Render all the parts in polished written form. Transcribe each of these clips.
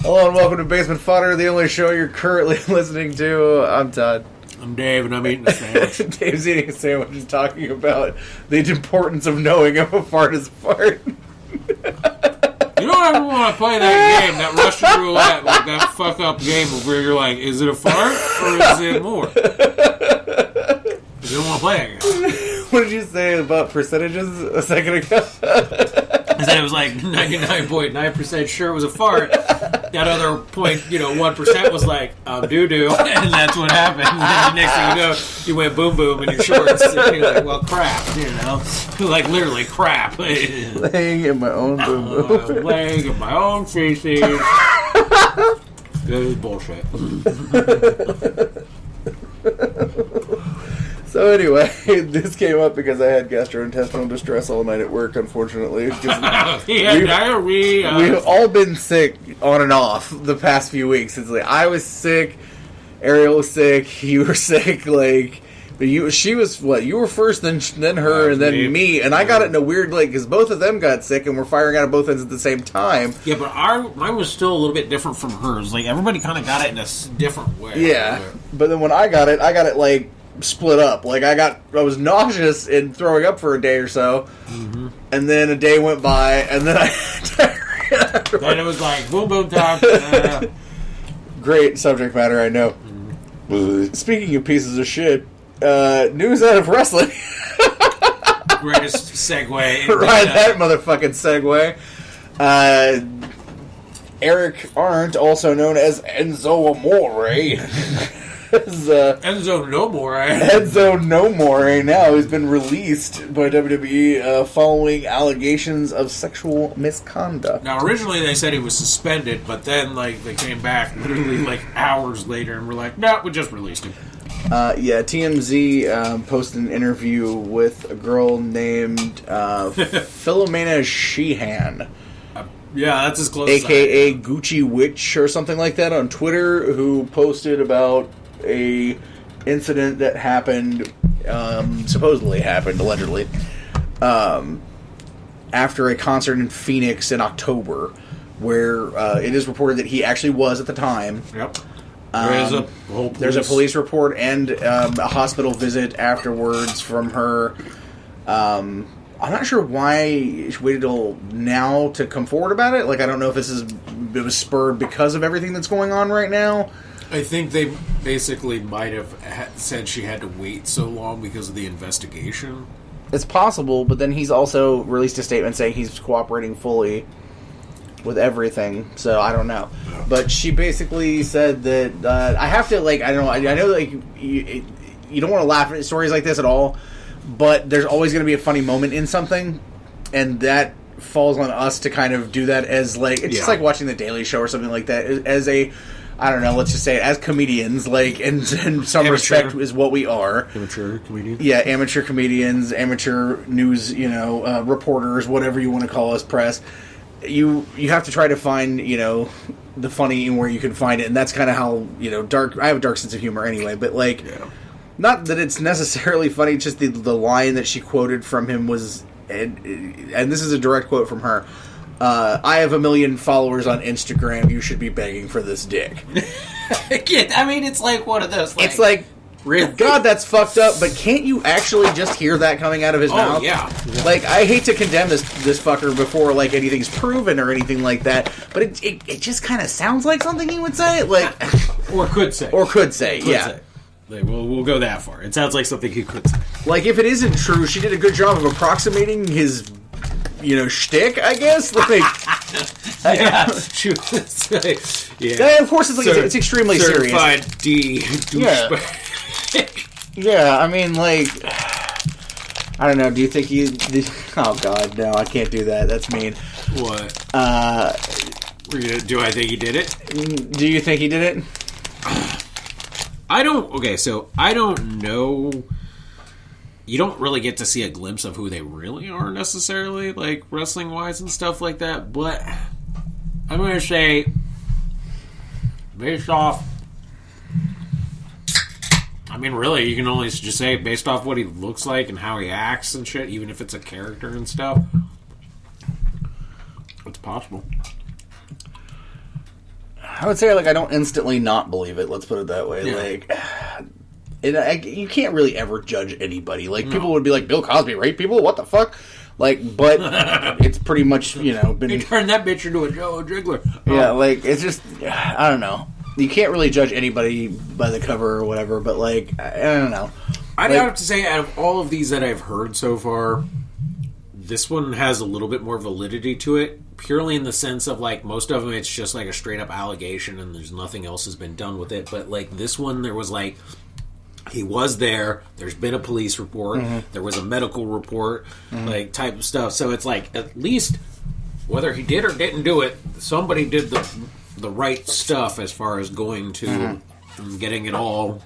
Hello and welcome to Basement Fodder, the only show you're currently listening to. I'm Todd. I'm Dave, and I'm eating a sandwich. Dave's eating a sandwich and talking about the importance of knowing if a fart is a fart. You don't ever want to play that game, that Russian roulette, like that fuck-up game where you're like, is it a fart or is it more? You don't want to play that game. What did you say about percentages a second ago? I said it was like 99.9% sure it was a fart. That other 1% was like, doo-doo, and that's what happened. And then the next thing you know, you went boom-boom in your shorts, and you're like, well, crap, like literally crap. Laying in my own boom-boom. Laying in my own feces. This is bullshit. So anyway, this came up because I had gastrointestinal distress all night at work, unfortunately. Diarrhea. We've all been sick on and off the past few weeks. It's like I was sick, Ariel was sick, you were sick, she was what? You were first, then her, and then me, and I got it in a weird because both of them got sick and we're firing out of both ends at the same time. Yeah, but mine was still a little bit different from hers. Like everybody kind of got it in a different way. Yeah, but then when I got it split up. I was nauseous and throwing up for a day or so, and then a day went by, and then I had diarrhea. And it was like boom boom time. Great subject matter, I know. Speaking of pieces of shit, news out of wrestling. Greatest segue. Ride that motherfucking segue. Eric Arndt, also known as Enzo Amore. Enzo No More. Enzo No More now has been released by WWE following allegations of sexual misconduct. Now, originally they said he was suspended, but then they came back literally hours later and were like, "No, we just released him." TMZ posted an interview with a girl named Philomena Sheehan. Yeah, that's as close AKA Gucci Witch or something like that on Twitter, who posted about a incident that happened, supposedly happened, allegedly, after a concert in Phoenix in October, where it is reported that he actually was at the time. Yep. There's a police report and a hospital visit afterwards from her. I'm not sure why she waited till now to come forward about it. I don't know if it was spurred because of everything that's going on right now. I think they basically might have said she had to wait so long because of the investigation. It's possible, but then he's also released a statement saying he's cooperating fully with everything, so I don't know. Yeah. But she basically said that I have to, I know you don't want to laugh at stories like this at all, but there's always going to be a funny moment in something, and that falls on us to kind of do that as, it's just like watching The Daily Show or something like that, as a, I don't know, let's just say it, as comedians, in some respect is what we are. Amateur comedians? Yeah, amateur comedians, amateur news, reporters, whatever you want to call us, press. You have to try to find, the funny in where you can find it, and that's kind of how, dark, I have a dark sense of humor anyway, but, not that it's necessarily funny, just the line that she quoted from him was, and this is a direct quote from her, I have 1 million followers on Instagram. You should be begging for this dick. I mean, it's like one of those. It's God, that's fucked up. But can't you actually just hear that coming out of his mouth? Yeah. I hate to condemn this fucker before anything's proven or anything like that. But it just kind of sounds like something he would say, or could say, yeah. We'll go that far. It sounds like something he could say. If it isn't true, she did a good job of approximating his. Shtick, I guess. Yeah. Yeah, of course, it's extremely serious. Certified D. Yeah, I mean, I don't know. Do you think oh God, no, I can't do that. That's mean. What? Do I think he did it? Do you think he did it? I don't. Okay, so I don't know. You don't really get to see a glimpse of who they really are necessarily, wrestling wise and stuff like that. But I'm going to say, based off, I mean, really, you can only just say based off what he looks like and how he acts and shit, even if it's a character and stuff. It's possible. I would say, like, I don't instantly not believe it. Let's put it that way. Yeah. Like, you can't really ever judge anybody. Like, people would be like, Bill Cosby raped people? What the fuck? Like, but it's pretty much, been... They turned that bitch into a Joe Jiggler. Yeah, like, it's just... I don't know. You can't really judge anybody by the cover or whatever, but, like, I don't know. I'd have to say, out of all of these that I've heard so far, this one has a little bit more validity to it, purely in the sense of, like, most of them it's just, like, a straight-up allegation and there's nothing else has been done with it. But, like, this one, there was, like... He was there. There's been a police report. There was a medical report, like, type of stuff. So it's like, at least, whether he did or didn't do it, somebody did the right stuff as far as going to getting it all,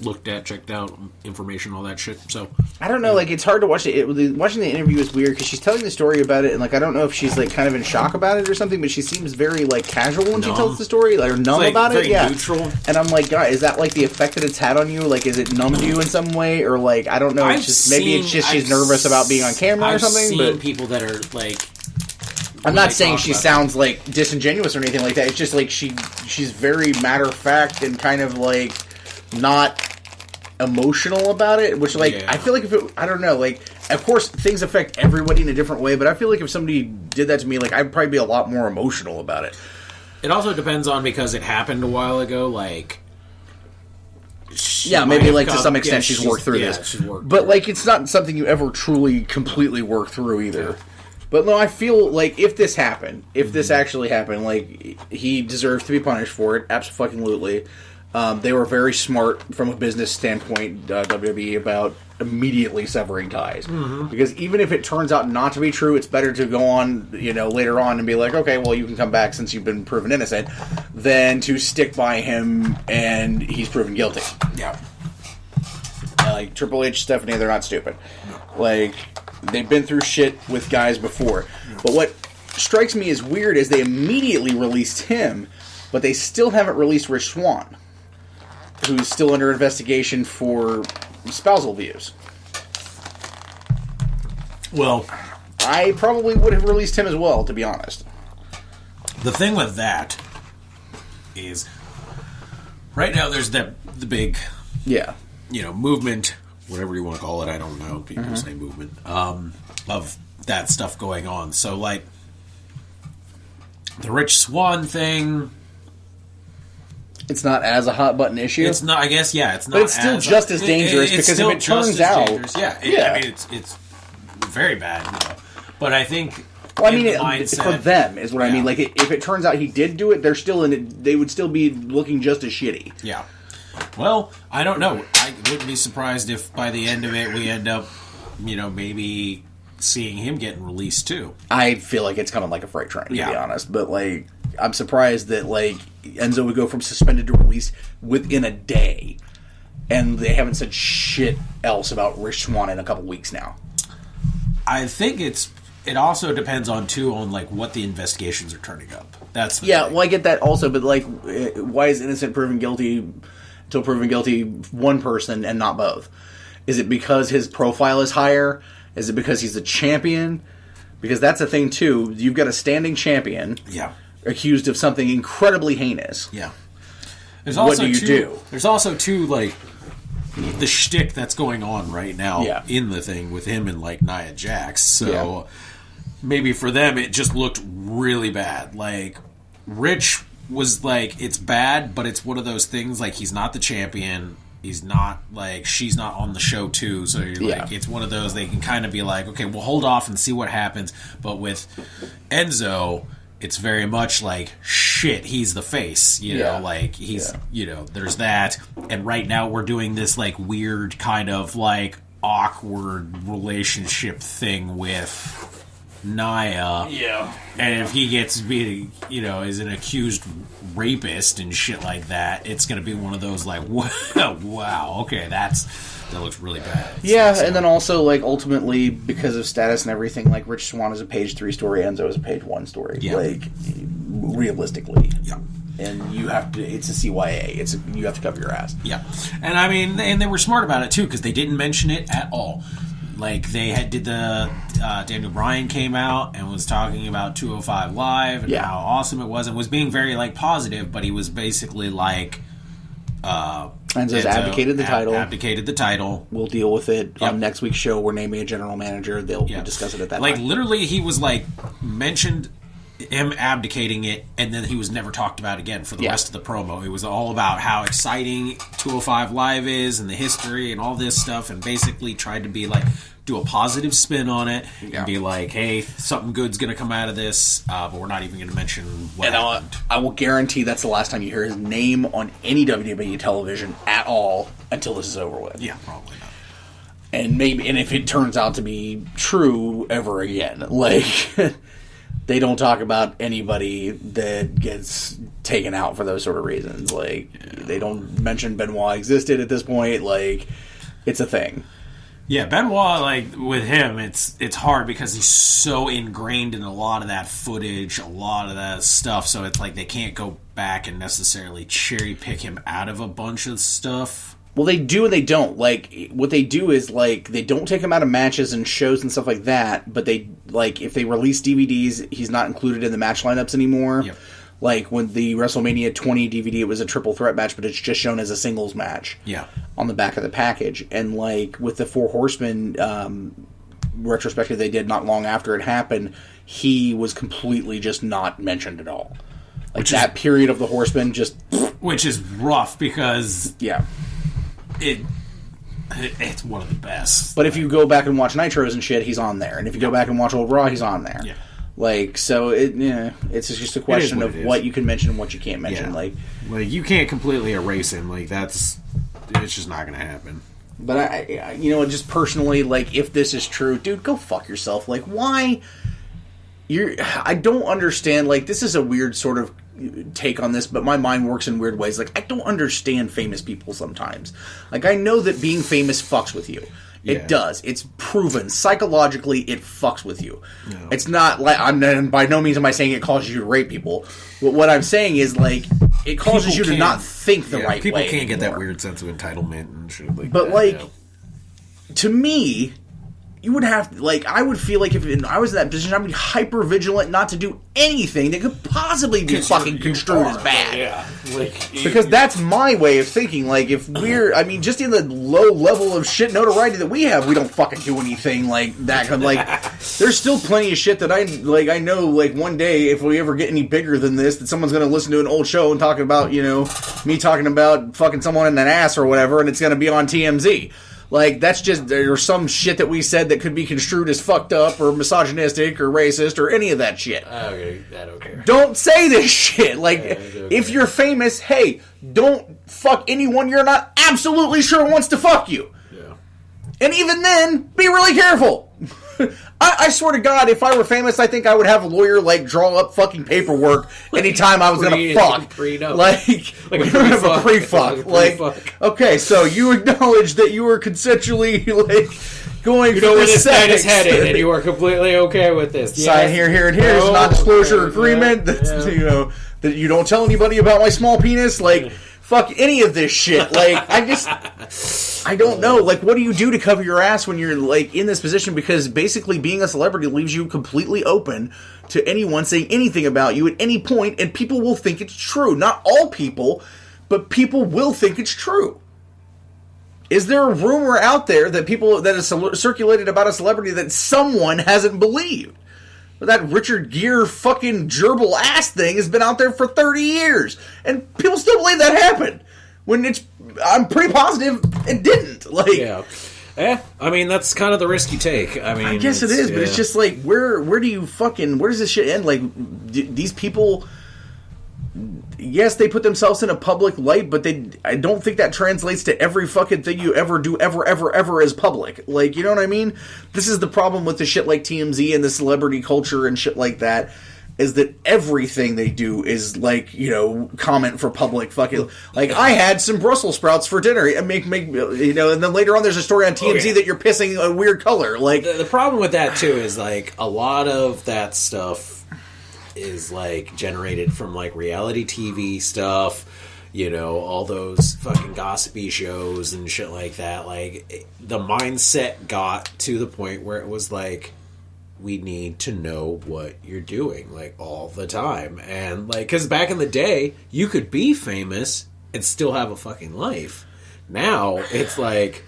looked at, checked out, information, all that shit. So I don't know, like, it's hard to watch it. Watching the interview is weird because she's telling the story about it, and, like, I don't know if she's, like, kind of in shock about it or something, but she seems very, like, casual when she tells the story, like, or numb about it. Yeah, neutral. And I'm like, God, is that, like, the effect that it's had on you? Like, is it numbed you in some way, or, like, I don't know. Maybe it's just she's nervous about being on camera or something. I've seen people that are like. I'm not saying she sounds, like, disingenuous or anything like that. It's just, like, she's very matter of fact and kind of, like, not emotional about it, which, like, I feel like I don't know, like, of course things affect everybody in a different way, but I feel like if somebody did that to me, like, I'd probably be a lot more emotional about it. It also depends on, because it happened a while ago, like, maybe, like, to some extent she's worked through this, but like, it's not something you ever truly completely work through either. But no, I feel like if this happened, if this actually happened, like, he deserves to be punished for it, absolutely. They were very smart from a business standpoint, WWE, about immediately severing ties. Because even if it turns out not to be true, it's better to go on, later on and be like, okay, well, you can come back since you've been proven innocent, than to stick by him and he's proven guilty. Yeah. Like, Triple H, Stephanie, they're not stupid. Like, they've been through shit with guys before. But what strikes me as weird is they immediately released him, but they still haven't released Rich Swann, who's still under investigation for spousal abuse. Well, I probably would have released him as well, to be honest. The thing with that is, right now there's the big, movement, whatever you want to call it, I don't know, people say movement, of that stuff going on. So, like, the Rich Swann thing... It's not as a hot button issue. It's not. I guess. Yeah. It's not. But it's still just as dangerous because if it turns out, I mean, it's very bad. But I think. Well, I mean, for them is what I mean. Like, if it turns out he did do it, they're still in it. They would still be looking just as shitty. Yeah. Well, I don't know. I wouldn't be surprised if by the end of it we end up, maybe seeing him getting released too. I feel like it's coming like a freight train, to be honest. But, like, I'm surprised that, like, Enzo would go from suspended to release within a day, and they haven't said shit else about Rich Swann in a couple weeks now. I think it also depends on like what the investigations are turning up. That's the thing. Well, I get that also, but, like, why is innocent proven guilty until proven guilty one person and not both? Is it because his profile is higher? Is it because he's a champion? Because that's a thing too. You've got a standing champion. Yeah. Accused of something incredibly heinous. Yeah. What do you do? There's also, too, like, the shtick that's going on right now in the thing with him and, like, Nia Jax. So maybe for them it just looked really bad. Like, Rich was like, it's bad, but it's one of those things, like, he's not the champion. He's not, like, she's not on the show, too. So, you're like, it's one of those, they can kind of be like, okay, we'll hold off and see what happens. But with Enzo... It's very much like, shit, he's the face, like, he's, there's that. And right now we're doing this, like, weird kind of, like, awkward relationship thing with Nia. Yeah. And if he gets, is an accused rapist and shit like that, it's going to be one of those, like, wow, okay, that looks really bad. And then also, like, ultimately, because of status and everything, like, Rich Swann is a page 3 story, Enzo is a page 1 story. Yeah. Like, realistically. Yeah. And you have to, it's a CYA. You have to cover your ass. Yeah. And I mean, and they were smart about it, too, because they didn't mention it at all. Like, they did the Daniel Bryan came out and was talking about 205 Live and how awesome it was, and was being very like positive, but he was basically like Enzo's abdicated the title. We'll deal with it on next week's show. We're naming a general manager. They'll discuss it at that time. Literally, he was like mentioned him abdicating it, and then he was never talked about again for the rest of the promo. It was all about how exciting 205 Live is and the history and all this stuff, and basically tried to be like, do a positive spin on it and be like, hey, something good's going to come out of this, but we're not even going to mention what happened. I will guarantee that's the last time you hear his name on any WWE television at all until this is over with. Yeah, probably not. And if it turns out to be true ever again, like... They don't talk about anybody that gets taken out for those sort of reasons. Like, they don't mention Benoit existed at this point. Like, it's a thing. Yeah, Benoit, like, with him, it's hard because he's so ingrained in a lot of that footage, a lot of that stuff, so it's like they can't go back and necessarily cherry pick him out of a bunch of stuff. Well, they do and they don't. Like, what they do is, like, they don't take him out of matches and shows and stuff like that, but they, like, if they release DVDs, he's not included in the match lineups anymore. Yep. Like, when the WrestleMania 20 DVD, it was a triple threat match, but it's just shown as a singles match. Yeah. On the back of the package. And, like, with the Four Horsemen retrospective they did not long after it happened, he was completely just not mentioned at all. Like, that period of the Horsemen just... Which is rough because... Yeah. It's one of the best. But if you go back and watch Nitros and shit, he's on there. And if you go back and watch Old Raw, he's on there. Yeah. Like, so it's just a question of what you can mention and what you can't mention. Yeah. Like you can't completely erase him. Like, it's just not going to happen. But I just personally, like, if this is true, dude, go fuck yourself. Like, why? I don't understand. Like, this is a weird sort of take on this, but my mind works in weird ways. Like, I don't understand famous people sometimes. Like, I know that being famous fucks with you. It does. It's proven. Psychologically, it fucks with you. No. It's not like, by no means am I saying it causes you to rape people. But what I'm saying is, like, it causes you to not think the right way. People can't get that weird sense of entitlement and shit like that. But, like, to me... You would have, like, I would feel like if I was in that position, I'd be hyper vigilant not to do anything that could possibly be fucking construed as bad. Yeah. Because that's my way of thinking. Like, if just in the low level of shit notoriety that we have, we don't fucking do anything like that. Like, there's still plenty of shit that I know, like, one day, if we ever get any bigger than this, that someone's going to listen to an old show and talking about, me talking about fucking someone in an ass or whatever, and it's going to be on TMZ. Like, that's just, there's some shit that we said that could be construed as fucked up or misogynistic or racist or any of that shit. Okay, I don't care. Don't say this shit. Like, if you're famous, hey, don't fuck anyone you're not absolutely sure wants to fuck you. Yeah. And even then, be really careful. I swear to God, if I were famous, I think I would have a lawyer, like, draw up fucking paperwork anytime I was gonna fuck. Like a pre-fuck. Like, okay, so you acknowledge that you were consensually, like, going for where this man is headed, and you are completely okay with this. Sign here, and here. It's a non-disclosure agreement that, that you don't tell anybody about my small penis. Like, fuck any of this shit. Like, I don't know. Like, what do you do to cover your ass when you're, like, in this position? Because basically being a celebrity leaves you completely open to anyone saying anything about you at any point, and people will think it's true. Not all people, but people will think it's true. Is there a rumor out there that is circulated about a celebrity that someone hasn't believed? That Richard Gere fucking gerbil ass thing has been out there for 30 years. And people still believe that happened. When I'm pretty positive it didn't. Like, yeah. I mean, that's kind of the risk you take. I guess it is, but it's just like, where does this shit end? Like, these people, yes, they put themselves in a public light, but I don't think that translates to every fucking thing you ever do ever as public. Like, you know what I mean? This is the problem with the shit like TMZ and the celebrity culture and shit like that, is that everything they do is, like, comment for public fucking... Like, I had some Brussels sprouts for dinner. And and then later on there's a story on TMZ that you're pissing a weird color. Like, the problem with that, too, is, like, a lot of that stuff is, like, generated from, like, reality TV stuff, all those fucking gossipy shows and shit like that. Like, the mindset got to the point where it was like, we need to know what you're doing, like, all the time. And, like, because back in the day, you could be famous and still have a fucking life. Now, it's like...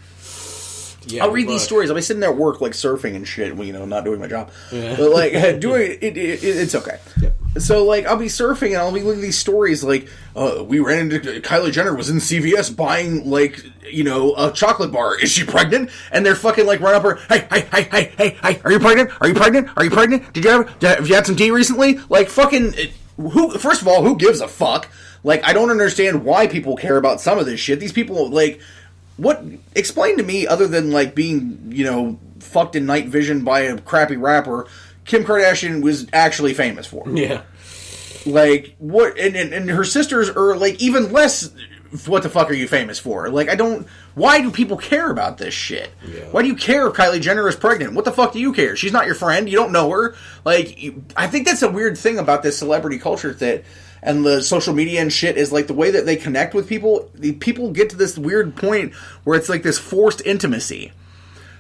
Yeah, I'll read these stories. I'll be sitting there at work, like, surfing and shit, not doing my job. Yeah. But, like, doing it's okay. Yep. So, like, I'll be surfing and I'll be looking at these stories, like, we ran into... Kylie Jenner was in CVS buying, like, a chocolate bar. Is she pregnant? And they're fucking, like, run up her, hey, are you pregnant? Are you pregnant? Have you had some tea recently? Like, fucking... First of all, who gives a fuck? Like, I don't understand why people care about some of this shit. These people, like... What? Explain to me, other than, like, being, fucked in night vision by a crappy rapper, Kim Kardashian was actually famous for. Yeah. Like, what? And her sisters are, like, even less, what the fuck are you famous for? Like, why do people care about this shit? Yeah. Why do you care if Kylie Jenner is pregnant? What the fuck do you care? She's not your friend. You don't know her. Like, I think that's a weird thing about this celebrity culture and the social media and shit is, like, the way that they connect with people. People get to this weird point where it's like this forced intimacy.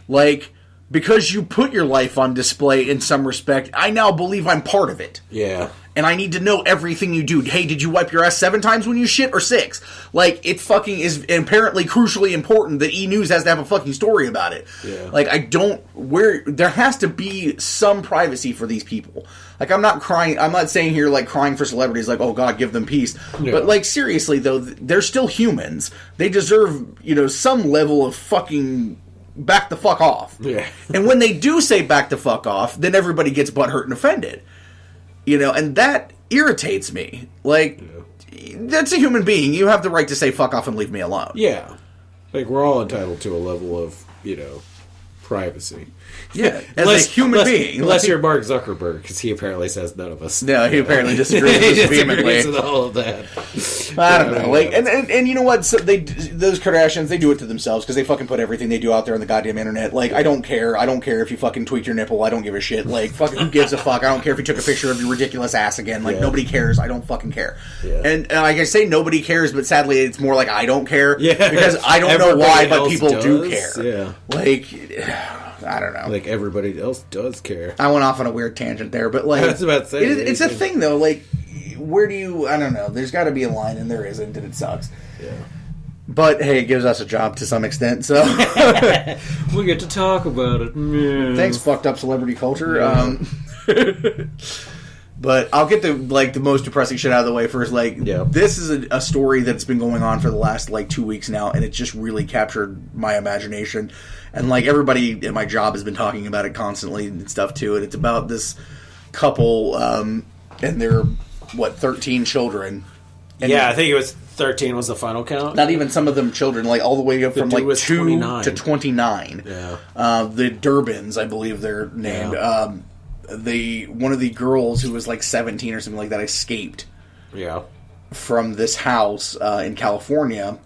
Like, because you put your life on display in some respect, I now believe I'm part of it. Yeah. And I need to know everything you do. Hey, did you wipe your ass 7 times when you shit or 6? Like, it fucking is apparently crucially important that E! News has to have a fucking story about it. Yeah. Like, there has to be some privacy for these people. Like, I'm not saying here, like, crying for celebrities, like, oh God, give them peace. Yeah. But, like, seriously, though, they're still humans. They deserve, some level of fucking back the fuck off. Yeah. And when they do say back the fuck off, then everybody gets butthurt and offended. And that irritates me. Like, that's a human being. You have the right to say fuck off and leave me alone. Yeah. Like, we're all entitled to a level of, privacy. Yeah, as a human being. Unless you're Mark Zuckerberg, because he apparently says none of us. No, he apparently disagrees with us vehemently. With all of that. I don't know. Like, and you know what? So those Kardashians, they do it to themselves because they fucking put everything they do out there on the goddamn internet. Like, I don't care. I don't care if you fucking tweet your nipple. I don't give a shit. Like, fucking who gives a fuck? I don't care if you took a picture of your ridiculous ass again. Like, nobody cares. I don't fucking care. Yeah. And like I say, nobody cares, but sadly, it's more like I don't care. Yeah. Because I don't know why, but people do care. Yeah. Like, I don't know. Like, everybody else does care. I went off on a weird tangent there, but, like... I was about to say... It's a thing, though. Like, where do you... I don't know. There's got to be a line, and there isn't, and it sucks. Yeah. But, hey, it gives us a job to some extent, so... we get to talk about it. Yes. Thanks, fucked up celebrity culture. Yeah. But I'll get the most depressing shit out of the way first. Like, This is a story that's been going on for the last, 2 weeks now, and it just really captured my imagination. And, everybody at my job has been talking about it constantly and stuff, too. And it's about this couple and their, 13 children. And I think it was 13 was the final count. Not even some of them children, all the way up from, 2 29. To 29. Yeah. The Durbins, I believe they're named. Yeah. One of the girls who was 17 or something like that escaped from this house in California.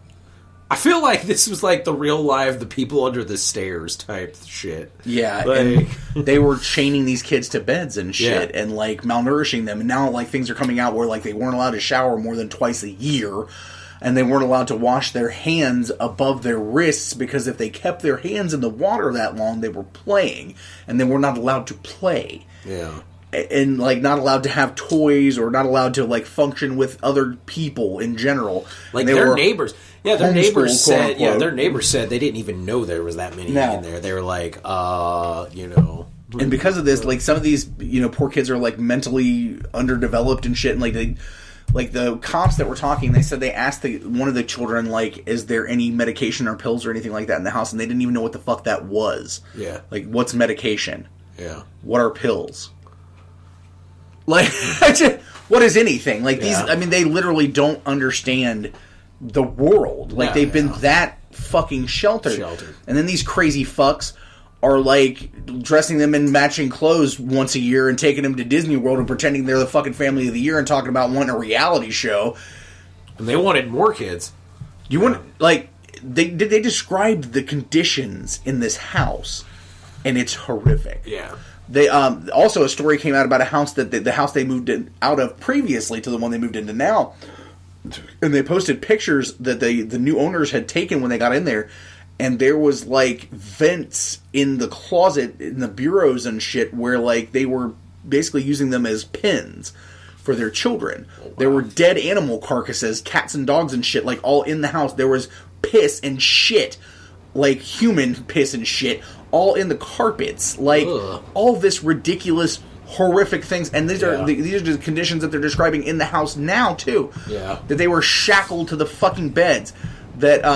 I feel like this was the real life, the people under the stairs type shit. Yeah, and they were chaining these kids to beds and shit and malnourishing them. And now things are coming out where they weren't allowed to shower more than twice a year. And they weren't allowed to wash their hands above their wrists because if they kept their hands in the water that long, they were playing. And they were not allowed to play. Yeah. And, not allowed to have toys or not allowed to, function with other people in general. Their neighbors. Yeah, their neighbors said. Yeah, their neighbors said they didn't even know there was that many in there. They were And because of this, some of these, poor kids are mentally underdeveloped and shit. And the cops that were talking, they said they asked one of the children, is there any medication or pills or anything like that in the house? And they didn't even know what the fuck that was. Yeah. What's medication? Yeah. What are pills? What is anything? These, they literally don't understand the world. They've been that fucking sheltered. And then these crazy fucks are dressing them in matching clothes once a year and taking them to Disney World and pretending they're the fucking family of the year and talking about wanting a reality show. And they wanted more kids. You want they described the conditions in this house, and it's horrific. Yeah. They also a story came out about a house that the house they moved out of previously to the one they moved into now, and they posted pictures that the new owners had taken when they got in there, and there was, like, vents in the closet, in the bureaus and shit, where, like, they were basically using them as pins for their children. Oh, wow. There were dead animal carcasses, cats and dogs and shit, like, all in the house. There was piss and shit, like, human piss and shit, all in the carpets. Like, all this ridiculous, horrific things. And these are the conditions that they're describing in the house now, too. Yeah. That they were shackled to the fucking beds. That,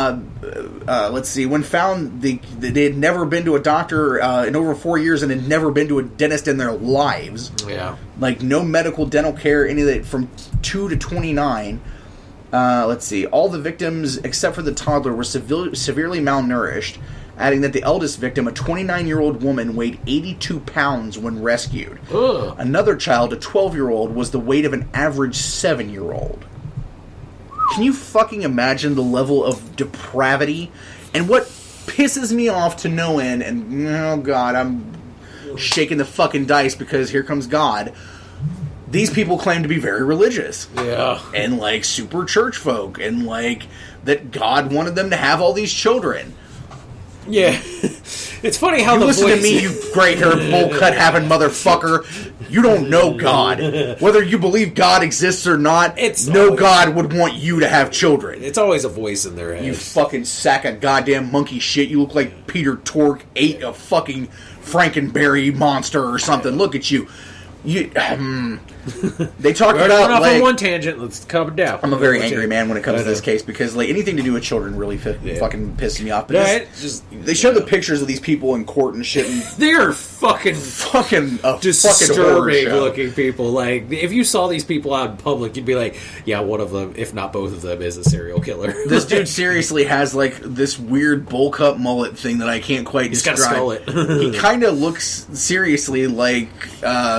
let's see, when found, they had never been to a doctor in over 4 years and had never been to a dentist in their lives. Yeah. Like, no medical, dental care, any of that, from 2 to 29. Let's see, all the victims, except for the toddler, were severely malnourished, adding that the eldest victim, a 29-year-old woman, weighed 82 pounds when rescued. Ugh. Another child, a 12-year-old, was the weight of an average 7-year-old. Can you fucking imagine the level of depravity? And what pisses me off to no end, and oh god, I'm shaking the fucking dice because here comes God. These people claim to be very religious. Yeah. And like super church folk, and like that God wanted them to have all these children. Yeah. It's funny how you listen to me, you gray-haired, bowl-cut having motherfucker. You don't know God. Whether you believe God exists or not, God would want you to have children. It's always a voice in their head. You fucking sack of goddamn monkey shit. You look like Peter Tork ate a fucking Frankenberry monster or something. Look at you. They talk about off like on one tangent. Let's calm it down. I'm a very angry man when it comes to this case because like anything to do with children really fucking pisses me off. But they show the pictures of these people in court and shit. And they're fucking disturbing looking people. Like if you saw these people out in public, you'd be like, yeah, one of them, if not both of them, is a serial killer. This dude seriously has like this weird bowl cut mullet thing that I can't quite describe. He's got a skullet. He kind of looks seriously like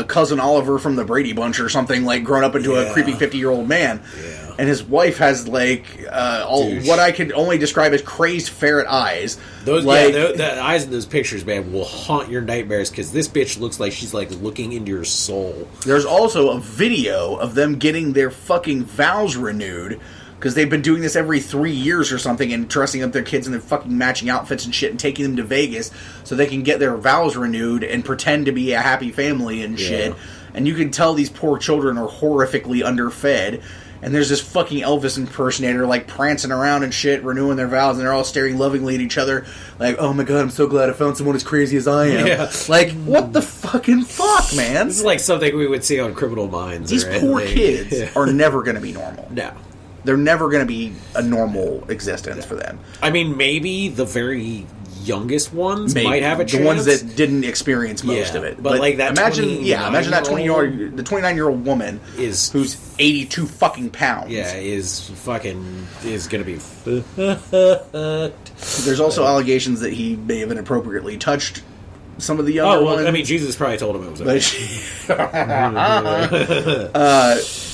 Cousin Oliver from the Brady Bunch or something, like grown up into a creepy 50-year-old man. Yeah. And his wife has like what I could only describe as crazed ferret eyes. Those the eyes in those pictures, man, will haunt your nightmares because this bitch looks like she's like looking into your soul. There's also a video of them getting their fucking vows renewed because they've been doing this every 3 years or something and dressing up their kids in their fucking matching outfits and shit and taking them to Vegas so they can get their vows renewed and pretend to be a happy family and shit. And you can tell these poor children are horrifically underfed. And there's this fucking Elvis impersonator like prancing around and shit, renewing their vows, and they're all staring lovingly at each other like, oh my god, I'm so glad I found someone as crazy as I am. Yeah. Like, what the fucking fuck, man? This is like something we would see on Criminal Minds. These poor kids are never going to be normal. No. They're never going to be a normal existence for them. I mean, maybe the very youngest ones might have a chance. The ones that didn't experience most of it. But like that imagine that 29-year-old woman who's 82 fucking pounds. Yeah, is going to be There's also allegations that he may have inappropriately touched some of the younger ones. I mean, Jesus probably told him it was okay.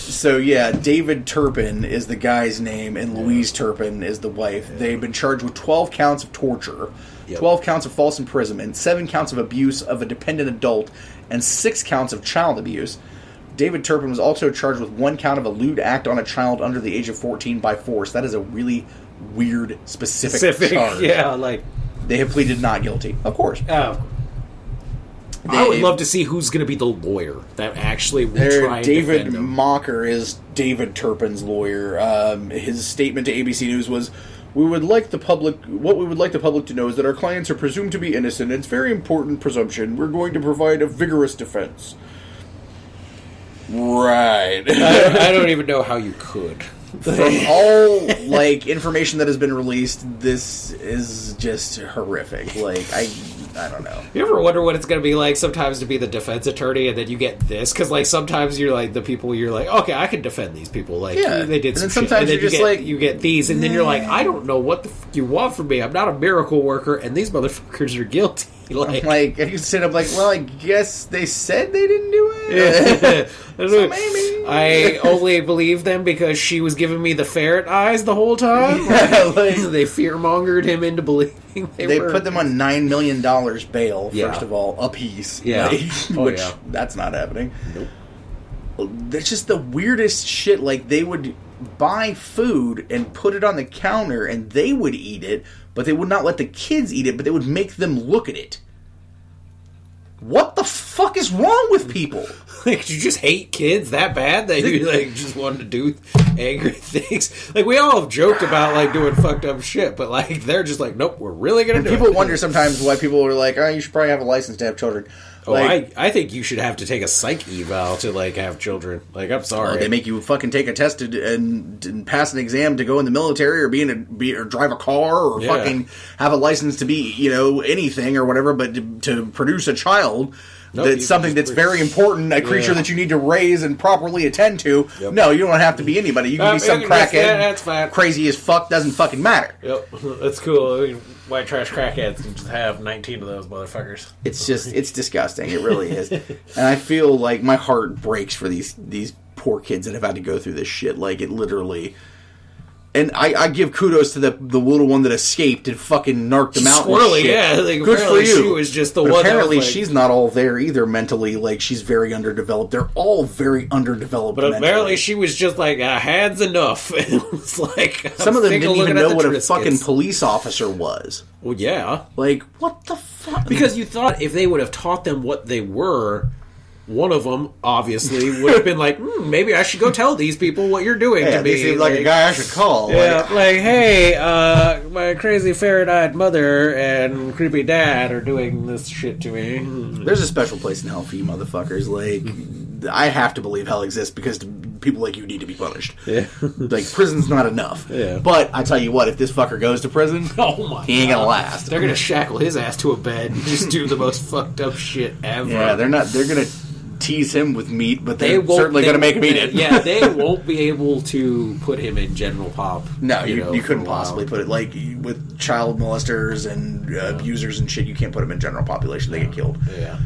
So, yeah, David Turpin is the guy's name, and Louise Turpin is the wife. Yeah. They've been charged with 12 counts of torture, 12 counts of false imprisonment, 7 counts of abuse of a dependent adult, and 6 counts of child abuse. David Turpin was also charged with 1 count of a lewd act on a child under the age of 14 by force. That is a really weird, specific charge. Yeah, like... They have pleaded not guilty. Of course. I would love to see who's going to be the lawyer that actually will try and David defend him. Mocker is David Turpin's lawyer. His statement to ABC News was, what we would like the public to know is that our clients are presumed to be innocent. It's a very important presumption. We're going to provide a vigorous defense. Right. I don't even know how you could. From all information that has been released, this is just horrific. I don't know. You ever wonder what it's going to be like sometimes to be the defense attorney and then you get this? Because sometimes you're like the people you're like, okay, I can defend these people. They did some shit. And then you get these, and then you're like, I don't know what the fuck you want from me. I'm not a miracle worker, and these motherfuckers are guilty. You sit up well, I guess they said they didn't do it. So maybe. I only believe them because she was giving me the ferret eyes the whole time. Yeah, they fear-mongered him into believing they put them on $9 million bail, first of all, apiece. Yeah. That's not happening. Nope. That's just the weirdest shit. They would... buy food and put it on the counter, and they would eat it, but they would not let the kids eat it, but they would make them look at it. What the fuck is wrong with people? Like, you just hate kids that bad that you like just wanted to do angry things? Like, we all have joked about like doing fucked up shit, but like they're just like, nope, we're really gonna do it. People wonder sometimes why people are like, oh, you should probably have a license to have children. Oh, like, I think you should have to take a psych eval to like have children. Like, I'm sorry, they make you fucking take a test and pass an exam to go in the military or or drive a car or fucking have a license to be anything or whatever, but to produce a child. That's something that's very important, a creature that you need to raise and properly attend to. Yep. No, you don't have to be anybody. You can be some crackhead. That's fine. Crazy as fuck, doesn't fucking matter. Yep, that's cool. I mean, white trash crackheads can just have 19 of those motherfuckers. It's disgusting. It really is. And I feel like my heart breaks for these poor kids that have had to go through this shit. Like, it literally... And I give kudos to the little one that escaped and fucking narked them out. Squirrely, yeah. Like, good for you. She was just the one. Apparently, she's not all there either mentally. Like, she's very underdeveloped. They're all very underdeveloped. But apparently, she was just like, hands enough. It was like some of them didn't even know what a fucking police officer was. Well, yeah. Like, what the fuck? Because you thought if they would have taught them what they were. One of them, obviously, would have been like, maybe I should go tell these people what you're doing to me. They seem like a guy I should call. Yeah, like, hey, my crazy ferret-eyed mother and creepy dad are doing this shit to me. There's a special place in hell for you motherfuckers. Like, I have to believe hell exists because people like you need to be punished. Yeah. Like, prison's not enough. Yeah. But I tell you what, if this fucker goes to prison, he ain't gonna last. They're gonna shackle his ass to a bed and just do the most fucked up shit ever. Yeah, they're gonna tease him with meat, but they're certainly going to make him eat it. Yeah, they won't be able to put him in general pop. No, you couldn't possibly put it. Like, with child molesters and abusers and shit, you can't put them in general population. They get killed. Yeah.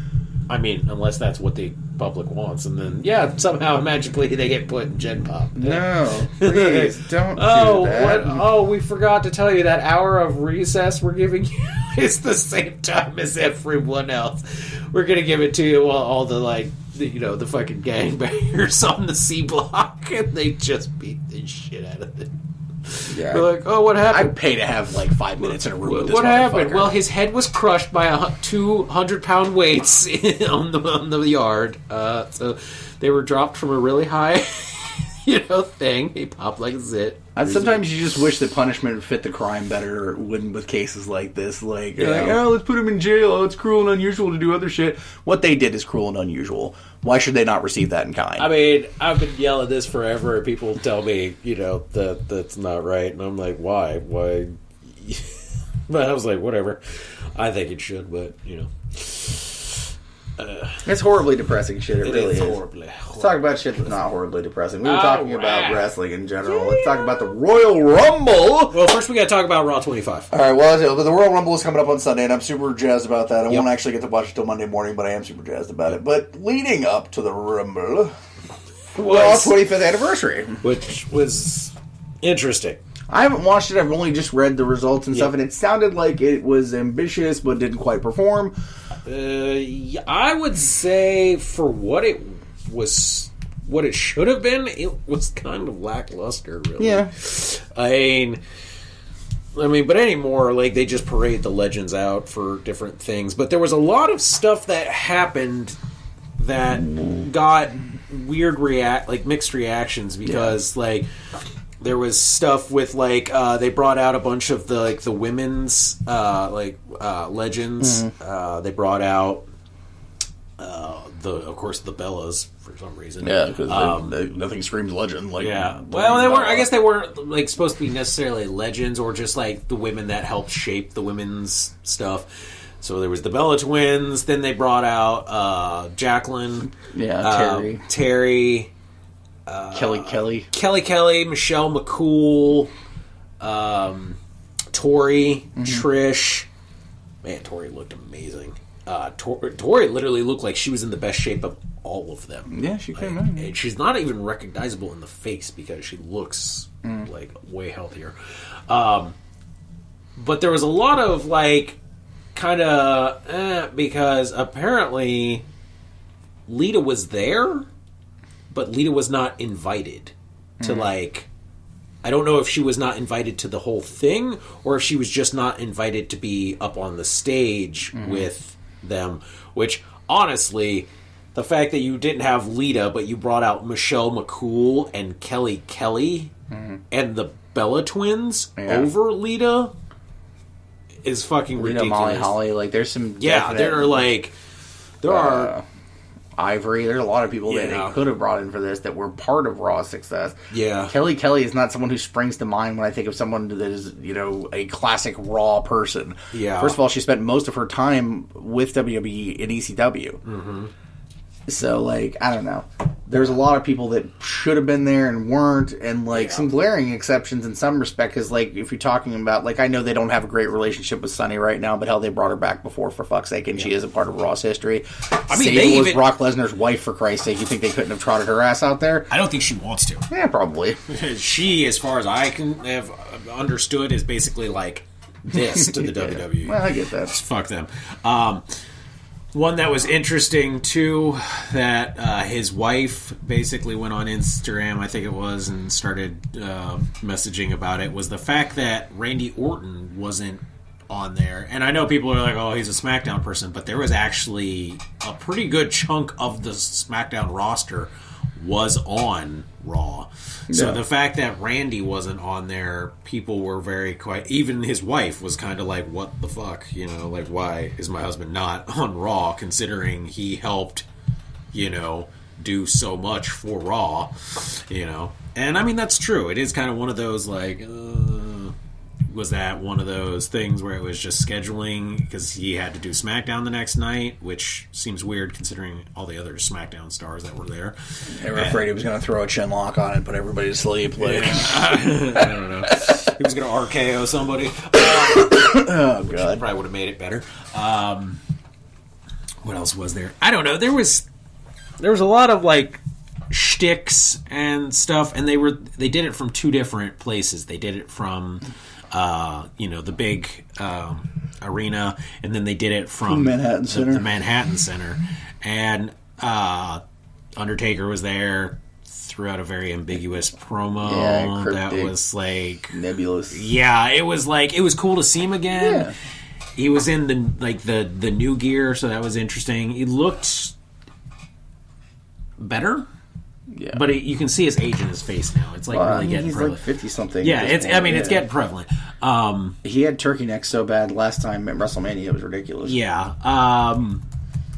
I mean, unless that's what the public wants, and then, somehow magically they get put in Gen Pop. No, please, don't do that. Oh, we forgot to tell you that hour of recess we're giving you is the same time as everyone else. We're going to give it to you all the, the fucking gangbangers on the C block, and they just beat the shit out of it. Yeah. We're like, oh, what happened? I'd pay to have 5 minutes in a room with this What happened? Well, his head was crushed by 200-pound weights on the yard. So they were dropped from a really high, thing. He popped like a zit. Sometimes you just wish that punishment would fit the crime better with cases like this. Like, let's put him in jail. Oh, it's cruel and unusual to do other shit. What they did is cruel and unusual. Why should they not receive that in kind? I mean, I've been yelling this forever. People tell me, that's not right. And I'm like, why? Why? But I was like, whatever. I think it should, but, it's horribly depressing shit. It really is. Horribly. Let's talk about shit that's not horribly depressing. We were talking about wrestling in general. Let's talk about the Royal Rumble. Well, first we got to talk about Raw 25. All right. Well, the Royal Rumble is coming up on Sunday, and I'm super jazzed about that. I won't actually get to watch it till Monday morning, but I am super jazzed about it. But leading up to the Rumble was 25th anniversary, which was interesting. I haven't watched it. I've only just read the results and stuff, and it sounded like it was ambitious, but didn't quite perform. I would say for what it should have been, it was kind of lackluster, really. Yeah. I mean, but anymore, they just parade the legends out for different things. But there was a lot of stuff that happened that got weird mixed reactions because, there was stuff with they brought out a bunch of the women's legends. Mm-hmm. They brought out of course the Bellas for some reason. Yeah, because nothing screams legend. Well, they weren't. I guess they weren't supposed to be necessarily legends or just the women that helped shape the women's stuff. So there was the Bella twins. Then they brought out Jacqueline. Yeah, Terry. Kelly, Michelle McCool, Tori, Trish. Man, Tori looked amazing. Tori literally looked like she was in the best shape of all of them. Yeah, she came in. And she's not even recognizable in the face because she looks way healthier. But there was a lot of because apparently Lita was there. But Lita was not invited to I don't know if she was not invited to the whole thing or if she was just not invited to be up on the stage with them, which, honestly, the fact that you didn't have Lita, but you brought out Michelle McCool and Kelly Kelly and the Bella twins over Lita is fucking Lita, ridiculous. Molly Holly, like, there's some there are Ivory. There's a lot of people that they could have brought in for this that were part of Raw's success. Yeah. Kelly Kelly is not someone who springs to mind when I think of someone that is, a classic Raw person. Yeah. First of all, she spent most of her time with WWE in ECW. Mm-hmm. So, like, I don't know. There's a lot of people that should have been there and weren't, and, like, some glaring exceptions in some respect, because, like, if you're talking about, like, I know they don't have a great relationship with Sunny right now, but hell, they brought her back before, for fuck's sake, and she is a part of Raw's history. I mean, Sable was Brock Lesnar's wife, for Christ's sake. You think they couldn't have trotted her ass out there? I don't think she wants to. Yeah, probably. She, as far as I can have understood, is basically like this to the WWE. Well, I get that. Fuck them. One that was interesting, too, that his wife basically went on Instagram, I think it was, and started messaging about it, was the fact that Randy Orton wasn't on there. And I know people are like, oh, he's a SmackDown person, but there was actually a pretty good chunk of the SmackDown roster was on Raw. So the fact that Randy wasn't on there, people were very quite... Even his wife was kind of like, what the fuck? Like, why is my husband not on Raw, considering he helped, do so much for Raw, And, I mean, that's true. It is kind of one of those, like... was that one of those things where it was just scheduling because he had to do SmackDown the next night, which seems weird considering all the other SmackDown stars that were there. They were afraid he was going to throw a chin lock on it and put everybody to sleep. Like. I don't know. He was going to RKO somebody. Oh, God. Probably would have made it better. What else was there? I don't know. There was a lot of, like, shticks and stuff, and they did it from two different places. They did it from... the big arena, and then they did it from Manhattan Center. The Manhattan Center. And Undertaker was there, threw out a very ambiguous promo that was like nebulous. Yeah, it was cool to see him again. Yeah. He was in the new gear, so that was interesting. He looked better. Yeah. But you can see his age in his face now. It's really getting prevalent. He's like 50-something. Yeah, it's getting prevalent. He had turkey neck so bad last time at WrestleMania, it was ridiculous. Yeah.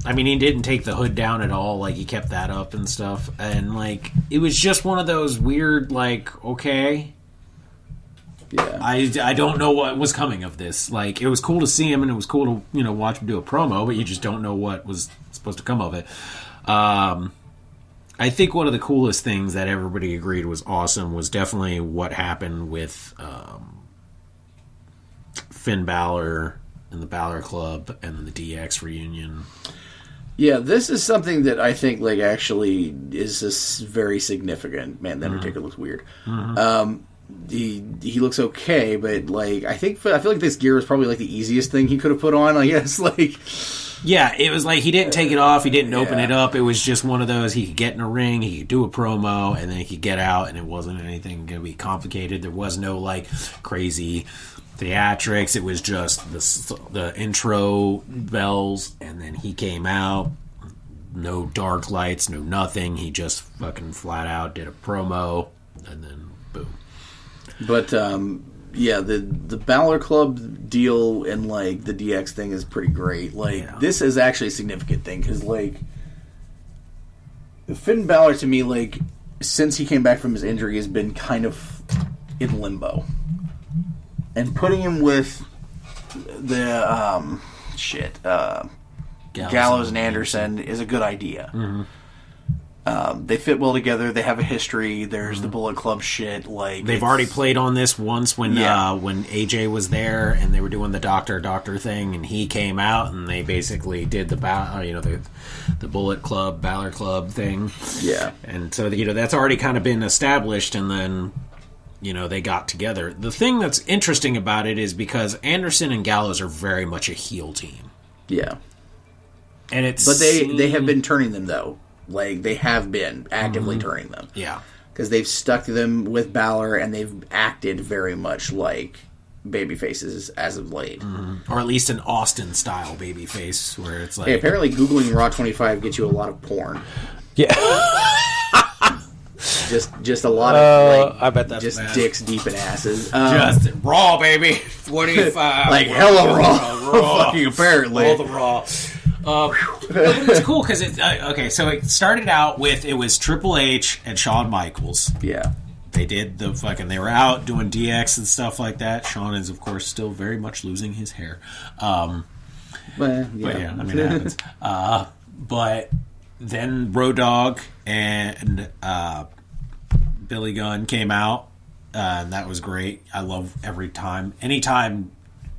He didn't take the hood down at all. Like, he kept that up and stuff. And, like, it was just one of those weird, like, okay. Yeah. I don't know what was coming of this. Like, it was cool to see him, and it was cool to, watch him do a promo, but you just don't know what was supposed to come of it. I think one of the coolest things that everybody agreed was awesome was definitely what happened with Finn Balor and the Balor Club and the DX reunion. Yeah, this is something that I think actually is very significant. Man, the Undertaker looks weird. Mm-hmm. He looks okay, but I feel like this gear was probably the easiest thing he could have put on. I guess Yeah, it was he didn't take it off, he didn't open it up. It was just one of those, he could get in a ring, he could do a promo, and then he could get out, and it wasn't anything going to be complicated. There was no, crazy theatrics. It was just the intro bells, and then he came out. No dark lights, no nothing. He just fucking flat out did a promo, and then boom. But, the Balor Club deal and, the DX thing is pretty great. This is actually a significant thing, because, Finn Balor, to me, since he came back from his injury, has been kind of in limbo. And putting him with the, Gallows and Anderson is a good idea. Mm-hmm. They fit well together. They have a history. There's the Bullet Club shit. They've already played on this once when AJ was there and they were doing the doctor thing, and he came out and they basically did the Bullet Club, Balor Club thing. Yeah, and so that's already kind of been established, and then they got together. The thing that's interesting about it is because Anderson and Gallows are very much a heel team. Yeah, and they have been turning them though. They have been actively turning them. Yeah. because they've stuck them with Balor and they've acted very much like baby faces as of late. Mm-hmm. Or at least an Austin style baby face where it's like... Hey, apparently Googling Raw 25 gets you a lot of porn. Yeah. just a lot of I bet that's just bad. dicks deep in asses. Just Raw, baby. 25. Like hella Raw. Fucking apparently. All the Raw. It was cool because okay, so it started out with, it was Triple H and Shawn Michaels. Yeah. They did they were out doing DX and stuff like that. Shawn is, of course, still very much losing his hair. But yeah, I mean, it happens. But then Road Dogg and Billy Gunn came out, and that was great. I love anytime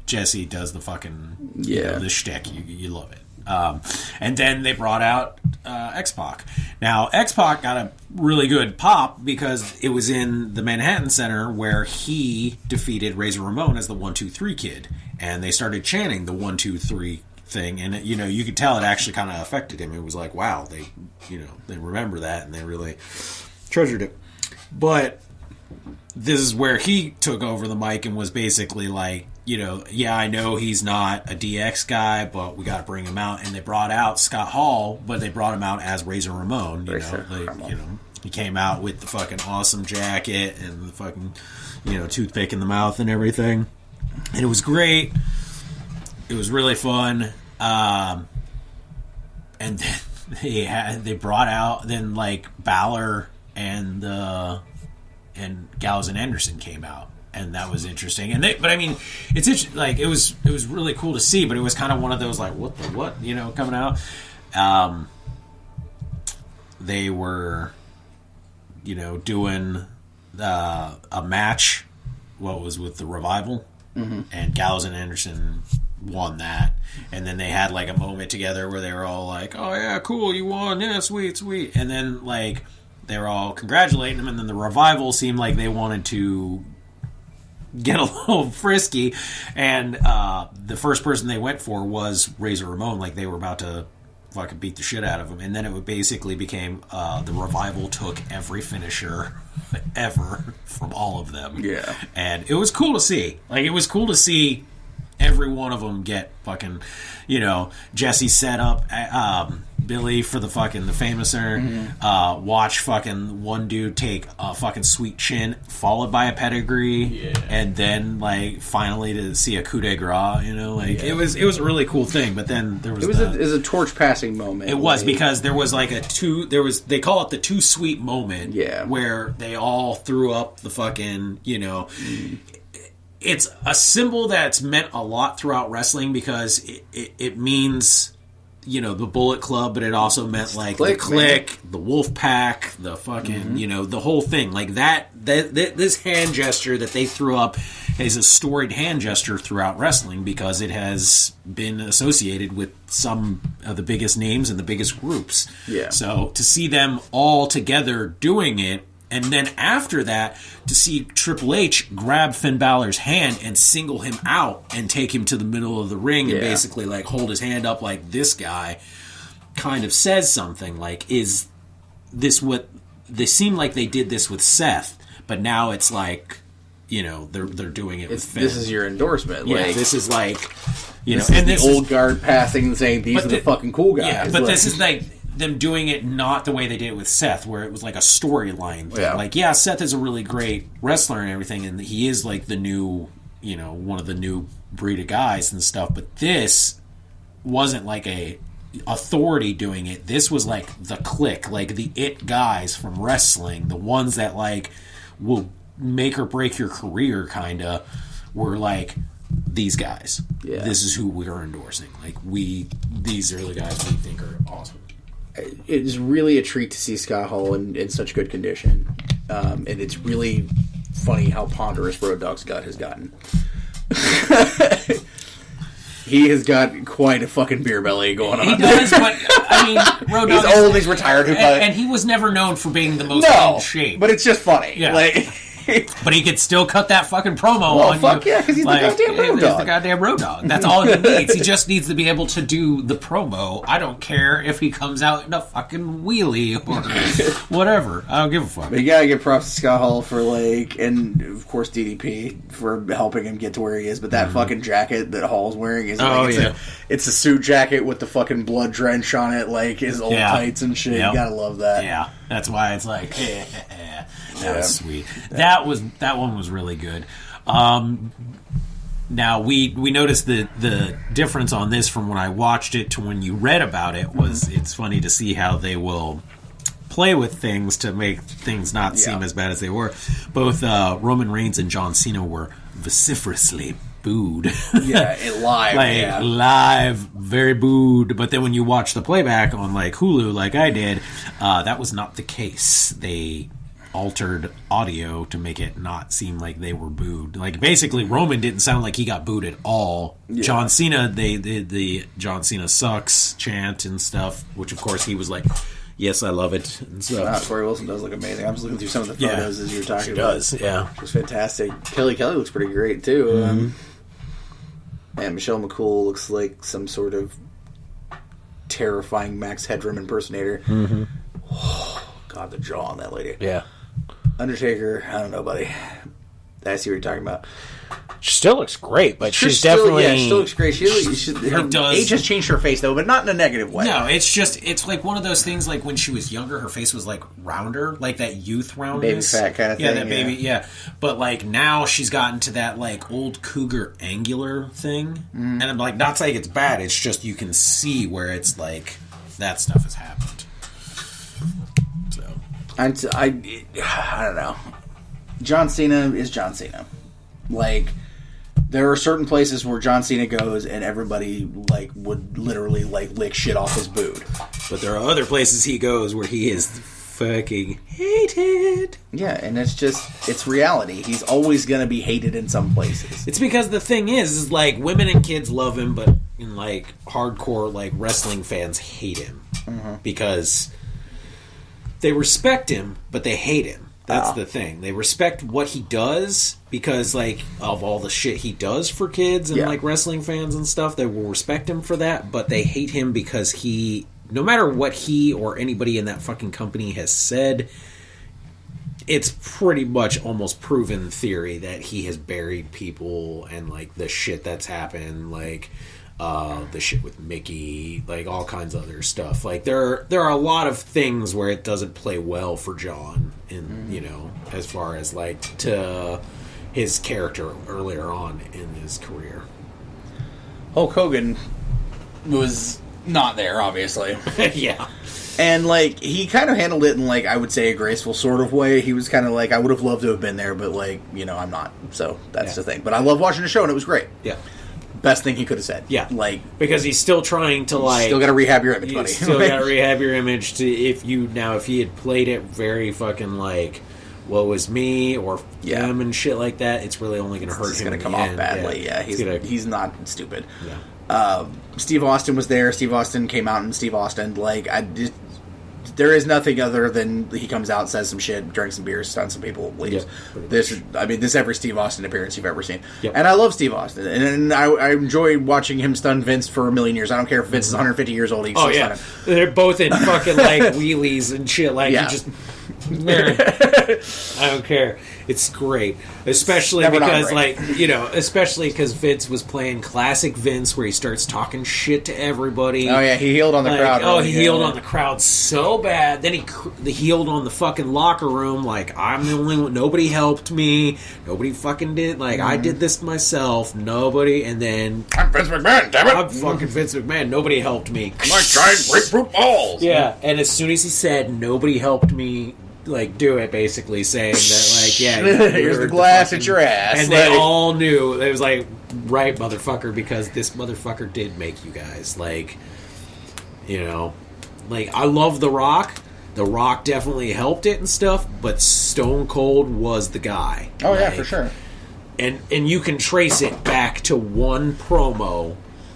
Jesse does the fucking, the shtick, you love it. And then they brought out X-Pac. Now, X-Pac got a really good pop because it was in the Manhattan Center where he defeated Razor Ramon as the 1-2-3 kid. And they started chanting the 1-2-3 thing. And, you could tell it actually kind of affected him. It was like, wow, they remember that and they really treasured it. But this is where he took over the mic and was basically like, I know he's not a DX guy, but we got to bring him out. And they brought out Scott Hall, but they brought him out as Razor Ramon. He came out with the fucking awesome jacket and the fucking, toothpick in the mouth and everything. And it was great. It was really fun. And then they brought out Balor and Gallows and Anderson came out. And that was interesting. But I mean, it's interesting. Like it was really cool to see. But it was kind of one of those like what coming out. They were, doing a match. What was with the Revival, and Gallows and Anderson won that. And then they had like a moment together where they were all like, "Oh yeah, cool, you won, yeah, sweet." And then they were all congratulating him. And then the Revival seemed like they wanted to get a little frisky, and the first person they went for was Razor Ramon. Like they were about to fucking beat the shit out of him, and then it would basically became the Revival took every finisher ever from all of them. Yeah, and it was cool to see. Like it was cool to see every one of them get fucking, Jesse set up Billy for the Famouser. Watch fucking one dude take a fucking sweet chin followed by a pedigree, and then finally to see a coup de grace. It was a really cool thing. But then there was it was a torch passing moment. It was because there was they call it the too sweet moment. Yeah, where they all threw up the fucking It's a symbol that's meant a lot throughout wrestling because it means, the Bullet Club, but it also meant the Clique, the Wolf Pack, the fucking, the whole thing. Like this hand gesture that they threw up is a storied hand gesture throughout wrestling because it has been associated with some of the biggest names and the biggest groups. Yeah. So to see them all together doing it, and then after that, to see Triple h grab Finn Balor's hand and single him out and take him to the middle of the ring and basically hold his hand up like this guy kind of says something. Is this what... They seem like they did this with Seth, but now it's they're doing it with Finn. This is your endorsement. Yeah, this is this is the old guard passing and saying, these are the fucking cool guys. Yeah, but this is them doing it not the way they did it with Seth, where it was like a storyline thing. Yeah. Seth is a really great wrestler and everything, and he is the new, one of the new breed of guys and stuff, but this wasn't a authority doing it. This was the Clique, the it guys from wrestling, the ones that will make or break your career kinda, were these guys. Yeah. This is who we're endorsing. These are the guys we think are awesome. It is really a treat to see Scott Hall in such good condition. And it's really funny how ponderous Road Dogg's gut has gotten. He has got quite a fucking beer belly going on. He does, but I mean, Road Dogg he's old, he's retired. And he was never known for being the most in shape. But it's just funny. Yeah. But he could still cut that fucking promo Well, on fuck you. yeah, because he's the goddamn road He's dog. the goddamn road dog. That's all he needs. He just needs to be able to do the promo. I don't care if he comes out in a fucking wheelie or whatever. I don't give a fuck. But you gotta give props to Scott Hall for, like, and of course DDP for helping him get to where he is. But that fucking jacket that Hall's wearing is like, it's a suit jacket with the fucking blood drench on it, like his old tights and shit. Yep. You gotta love that. Yeah, that's why it's like, that was sweet. That one was really good. Now we noticed the difference on this from when I watched it to when you read about it was it's funny to see how they will play with things to make things not seem as bad as they were. Both Roman Reigns and John Cena were vociferously booed. Live. Live, very booed. But then when you watch the playback on like Hulu, like I did, that was not the case. They altered audio to make it not seem like they were booed. Like basically Roman didn't sound like he got booed at all. John Cena, they did the John Cena sucks chant and stuff, which of course he was like, yes, I love it. And stuff. Corey Wilson does look amazing. I'm just looking through some of the photos as you were talking about. She does, yeah. It was fantastic. Kelly looks pretty great too. And Michelle McCool looks like some sort of terrifying Max Headroom impersonator. Oh, God, the jaw on that lady. Yeah. Undertaker, I don't know, buddy. I see what you're talking about. She still looks great, but she's still, definitely... Yeah, she still looks great. Her age has changed her face, though, but not in a negative way. No, it's like one of those things, like when she was younger, her face was like rounder, like that youth roundness. Baby fat kind of thing. Yeah, that baby, yeah. But like now she's gotten to that like old cougar angular thing. And I'm like, not saying it's bad, it's just you can see where it's like that stuff has happened. So I don't know. John Cena is John Cena. Like, there are certain places where John Cena goes and everybody like would literally like lick shit off his boot. But there are other places he goes where he is fucking hated. Yeah, and it's reality. He's always gonna be hated in some places. It's because the thing is like women and kids love him, but in like hardcore like wrestling fans hate him because they respect him, but they hate him. That's the thing. They respect what he does because, like, of all the shit he does for kids and, like, wrestling fans and stuff. They will respect him for that, but they hate him because he... No matter what he or anybody in that fucking company has said, it's pretty much almost proven theory that he has buried people and, like, the shit that's happened, like... the shit with Mickey, like all kinds of other stuff. Like there are a lot of things where it doesn't play well for John, in you know, as far as like to his character earlier on in his career. Hulk Hogan was not there, obviously. Yeah. And, like, he kind of handled it in, like, I would say a graceful sort of way. He was kind of like, I would have loved to have been there, but, like, you know, I'm not. So that's the thing. But I love watching the show, and it was great. Yeah. Best thing he could have said. Yeah. Like, because he's still trying to, like... Still got to rehab your image, buddy. Still got to rehab your image to... If he had played it very fucking, like, woe is me, or them and shit like that, it's really only going to hurt him. It's going to come off badly, He's not stupid. Yeah. Steve Austin was there. Steve Austin came out, and Steve Austin, like, there is nothing other than he comes out, says some shit, drinks some beers, stuns some people, leaves. Yep, this is every Steve Austin appearance you've ever seen. Yep. And I love Steve Austin. And I enjoy watching him stun Vince for a million years. I don't care if Vince is 150 years old. He can still stun him. They're both in fucking, like, wheelies and shit. Like, you just... I don't care. It's great. Especially because, like, you know, especially because Vince was playing classic Vince where he starts talking shit to everybody. Oh, yeah, he healed on the crowd. Oh, he healed on the crowd so bad. Then he healed on the fucking locker room. Like, I'm the only one. Nobody helped me. Nobody fucking did. Like, I did this myself. Nobody. And then... I'm Vince McMahon, damn it. I'm fucking Vince McMahon. Nobody helped me. My giant grapefruit balls. Yeah, and as soon as he said, nobody helped me... like do it, basically saying that, like, yeah, here's the glass at your ass, and they all knew. It was like, right, motherfucker, because this motherfucker did make you guys, like, you know, like, I love The Rock. The Rock definitely helped it and stuff, but Stone Cold was the guy. Oh, like, yeah, for sure. And you can trace it back to one promo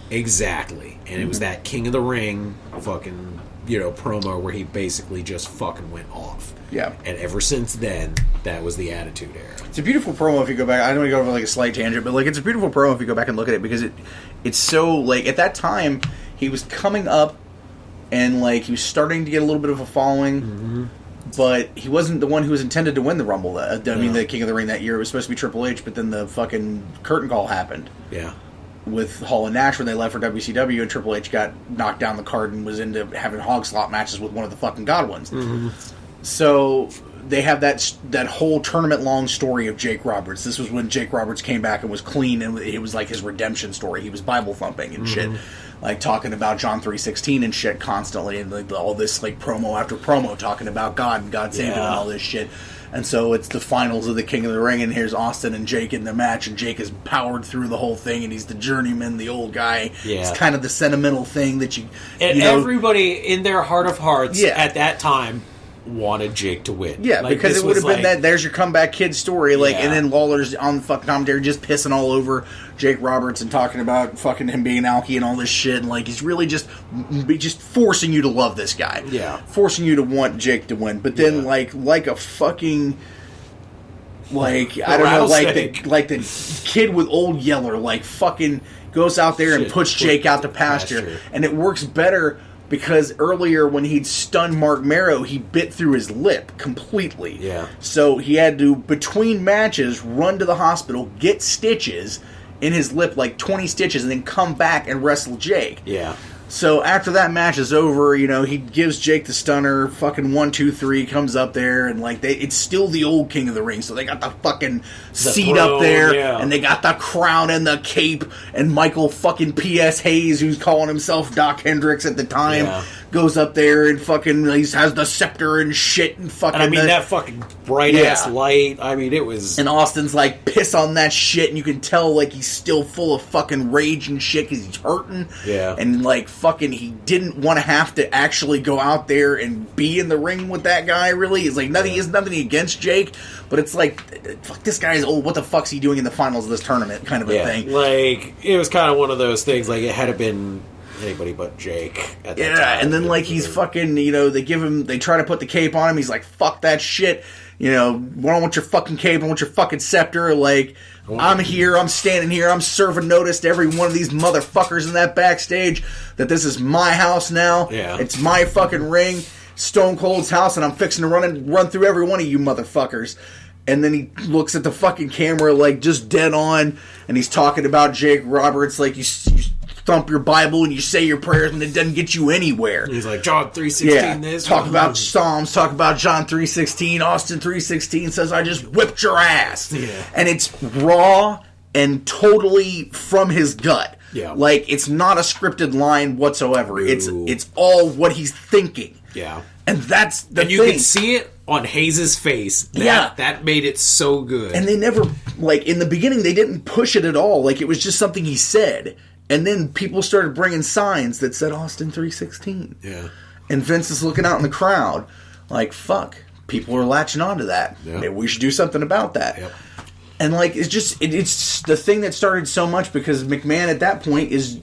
exactly, and it was that King of the Ring fucking promo where he basically just fucking went off. Yeah. And ever since then, that was the Attitude Era. It's a beautiful promo if you go back. I don't want to go over like a slight tangent, but like it's a beautiful promo if you go back and look at it because it's so like at that time he was coming up and like he was starting to get a little bit of a following, but he wasn't the one who was intended to win the Rumble. The King of the Ring that year. It was supposed to be Triple H, but then the fucking curtain call happened. Yeah. With Hall and Nash when they left for WCW, and Triple H got knocked down the card and was into having hog slot matches with one of the fucking Godwins. So they have that whole tournament long story of Jake Roberts. This was when Jake Roberts came back and was clean, and it was like his redemption story. He was Bible thumping and shit, like talking about John 3:16 and shit constantly, and like all this like promo after promo talking about God and God saved him and all this shit. And so it's the finals of the King of the Ring, and here's Austin and Jake in the match, and Jake has powered through the whole thing, and he's the journeyman, the old guy. Yeah. It's kind of the sentimental thing that you know, everybody in their heart of hearts at that time wanted Jake to win. Yeah, like, because it would have been that there's your comeback kid story, like, and then Lawler's on the fucking commentary just pissing all over Jake Roberts and talking about fucking him being alky and all this shit, and like he's really just forcing you to love this guy. Yeah. Forcing you to want Jake to win. But then like a fucking like I don't know, like the kid with Old Yeller, like fucking goes out there and puts Jake out to pasture. And it works better because earlier when he'd stunned Mark Marrow, he bit through his lip completely. Yeah. So he had to, between matches, run to the hospital, get stitches in his lip, like 20 stitches, and then come back and wrestle Jake. Yeah. So after that match is over, you know, he gives Jake the stunner, fucking 1, 2, 3, comes up there, and like it's still the old King of the Ring. So they got the fucking seat up there, and they got the crown and the cape, and Michael fucking P.S. Hayes, who's calling himself Doc Hendricks at the time, goes up there and fucking has the scepter and shit and fucking. And I mean that fucking bright ass light. I mean it was. And Austin's like piss on that shit, and you can tell like he's still full of fucking rage and shit because he's hurting. Yeah. And like fucking, he didn't want to have to actually go out there and be in the ring with that guy. Really, it's like nothing. Is nothing against Jake, but it's like, fuck, this guy's old. What the fuck's he doing in the finals of this tournament? Kind of a thing. Like it was kind of one of those things. Like it had been anybody but Jake at that time. And then like he's fucking, you know, they try to put the cape on him. He's like, fuck that shit. You know, I don't want your fucking cape. I want your fucking scepter. Like, I'm here. I'm standing here. I'm serving notice to every one of these motherfuckers in that backstage that this is my house now. Yeah. It's my fucking ring, Stone Cold's house, and I'm fixing to run through every one of you motherfuckers. And then he looks at the fucking camera like just dead on, and he's talking about Jake Roberts like you thump your Bible and you say your prayers and it doesn't get you anywhere. He's like, John 3:16 this. Talk about Psalms, talk about John 3:16. Austin 3:16 says, I just whipped your ass. Yeah. And it's raw and totally from his gut. Yeah. Like, it's not a scripted line whatsoever. Ooh. It's all what he's thinking. Yeah. And that's the thing. And you can see it on Hayes' face. That made it so good. And they never, like, in the beginning, they didn't push it at all. Like, it was just something he said. And then people started bringing signs that said Austin 3:16. Yeah. And Vince is looking out in the crowd like, fuck, people are latching onto that. Yep. Maybe we should do something about that. Yep. And like, it's the thing that started so much because McMahon at that point is,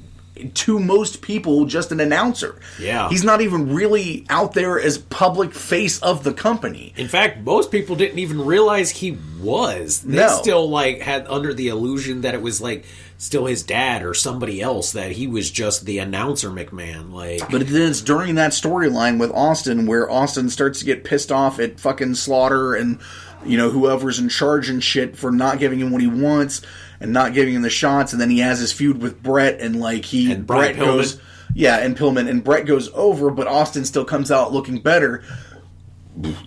to most people, just an announcer. Yeah. He's not even really out there as public face of the company. In fact, most people didn't even realize he was. They still like had under the illusion that it was like still his dad or somebody else, that he was just the announcer McMahon. Like, but then it's during that storyline with Austin where Austin starts to get pissed off at fucking Slaughter and, you know, whoever's in charge and shit for not giving him what he wants and not giving him the shots, and then he has his feud with Brett, and like Brett goes, and Pillman, and Brett goes over, but Austin still comes out looking better.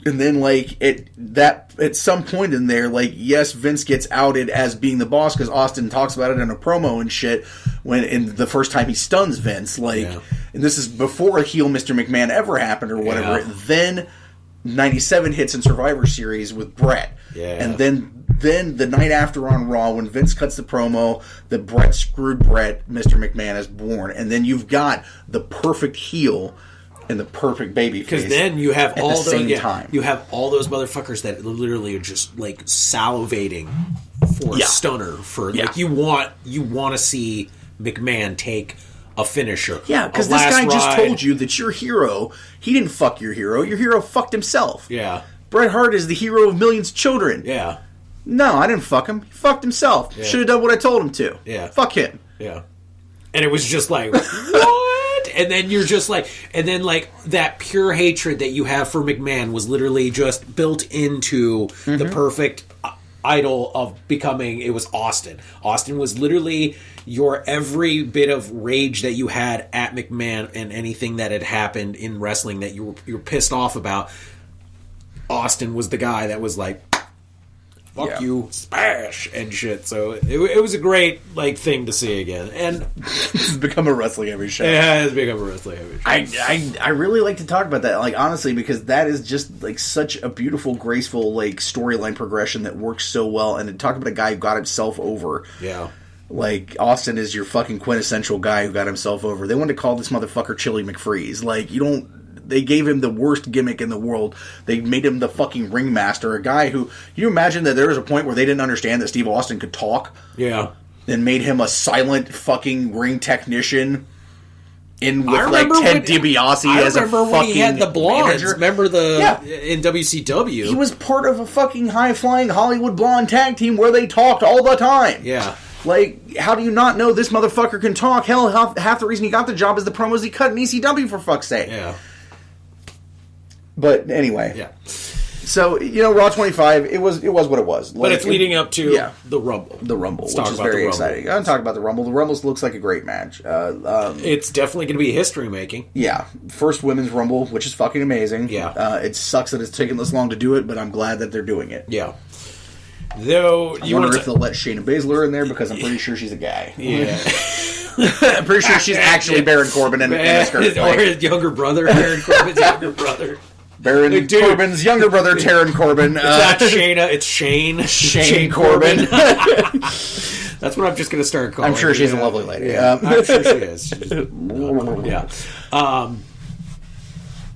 And then like at some point in there, like, yes, Vince gets outed as being the boss because Austin talks about it in a promo and shit when in the first time he stuns Vince, like, and this is before a heel Mr. McMahon ever happened or whatever. Yeah. Then 97 hits in Survivor Series with Brett. Yeah. And then the night after on Raw, when Vince cuts the promo that Brett screwed Brett, Mr. McMahon is born. And then you've got the perfect heel and the perfect baby face. Because then you have all those time. You have all those motherfuckers that literally are just like salivating for a stunner. For like you want to see McMahon take a finisher. Yeah, because this guy just told you that your hero, he didn't fuck your hero fucked himself. Yeah. Bret Hart is the hero of millions of children. Yeah. No, I didn't fuck him. He fucked himself. Yeah. Should have done what I told him to. Yeah. Fuck him. Yeah. And it was just like, what? And then you're just like, and then like that pure hatred that you have for McMahon was literally just built into the perfect idol of becoming, it was Austin. Austin was literally your every bit of rage that you had at McMahon and anything that had happened in wrestling that you were pissed off about. Austin was the guy that was like, fuck you, smash, and shit. So it was a great like thing to see again. And it's become a wrestling every show. Yeah, it's become a wrestling every show. I really like to talk about that, like, honestly, because that is just like such a beautiful, graceful like storyline progression that works so well. And to talk about a guy who got himself over. Yeah. Like, Austin is your fucking quintessential guy who got himself over. They wanted to call this motherfucker Chili McFreeze. Like, you don't... They gave him the worst gimmick in the world. They made him the fucking ringmaster, a guy who... You imagine that there was a point where they didn't understand that Steve Austin could talk? Yeah. And made him a silent fucking ring technician with like Ted DiBiase as a fucking I remember when he had the blondes. Manager. Remember in WCW? He was part of a fucking high-flying Hollywood blonde tag team where they talked all the time. Yeah. Like, how do you not know this motherfucker can talk? Hell, half the reason he got the job is the promos he cut in ECW, for fuck's sake. Yeah. But anyway. Yeah. So, Raw 25, it was what it was. But it's leading up to the Rumble. The Rumble, which is very exciting. I'm talking about the Rumble. The Rumble looks like a great match. It's definitely going to be history-making. Yeah. First Women's Rumble, which is fucking amazing. Yeah. It sucks that it's taken this long to do it, but I'm glad that they're doing it. Yeah. Though, I wonder if they'll let Shayna Baszler in there, because I'm pretty sure she's a guy. Yeah. I'm pretty sure she's actually Baron Corbin in a skirt. Or his younger brother, Baron Corbin's younger brother. Baron Corbin's younger brother, Taron Corbin. It's not Shayna, it's Shane. Shane Corbin. That's what I'm just going to start calling. I'm sure she's a lovely lady. Yeah, I'm sure she is. Yeah.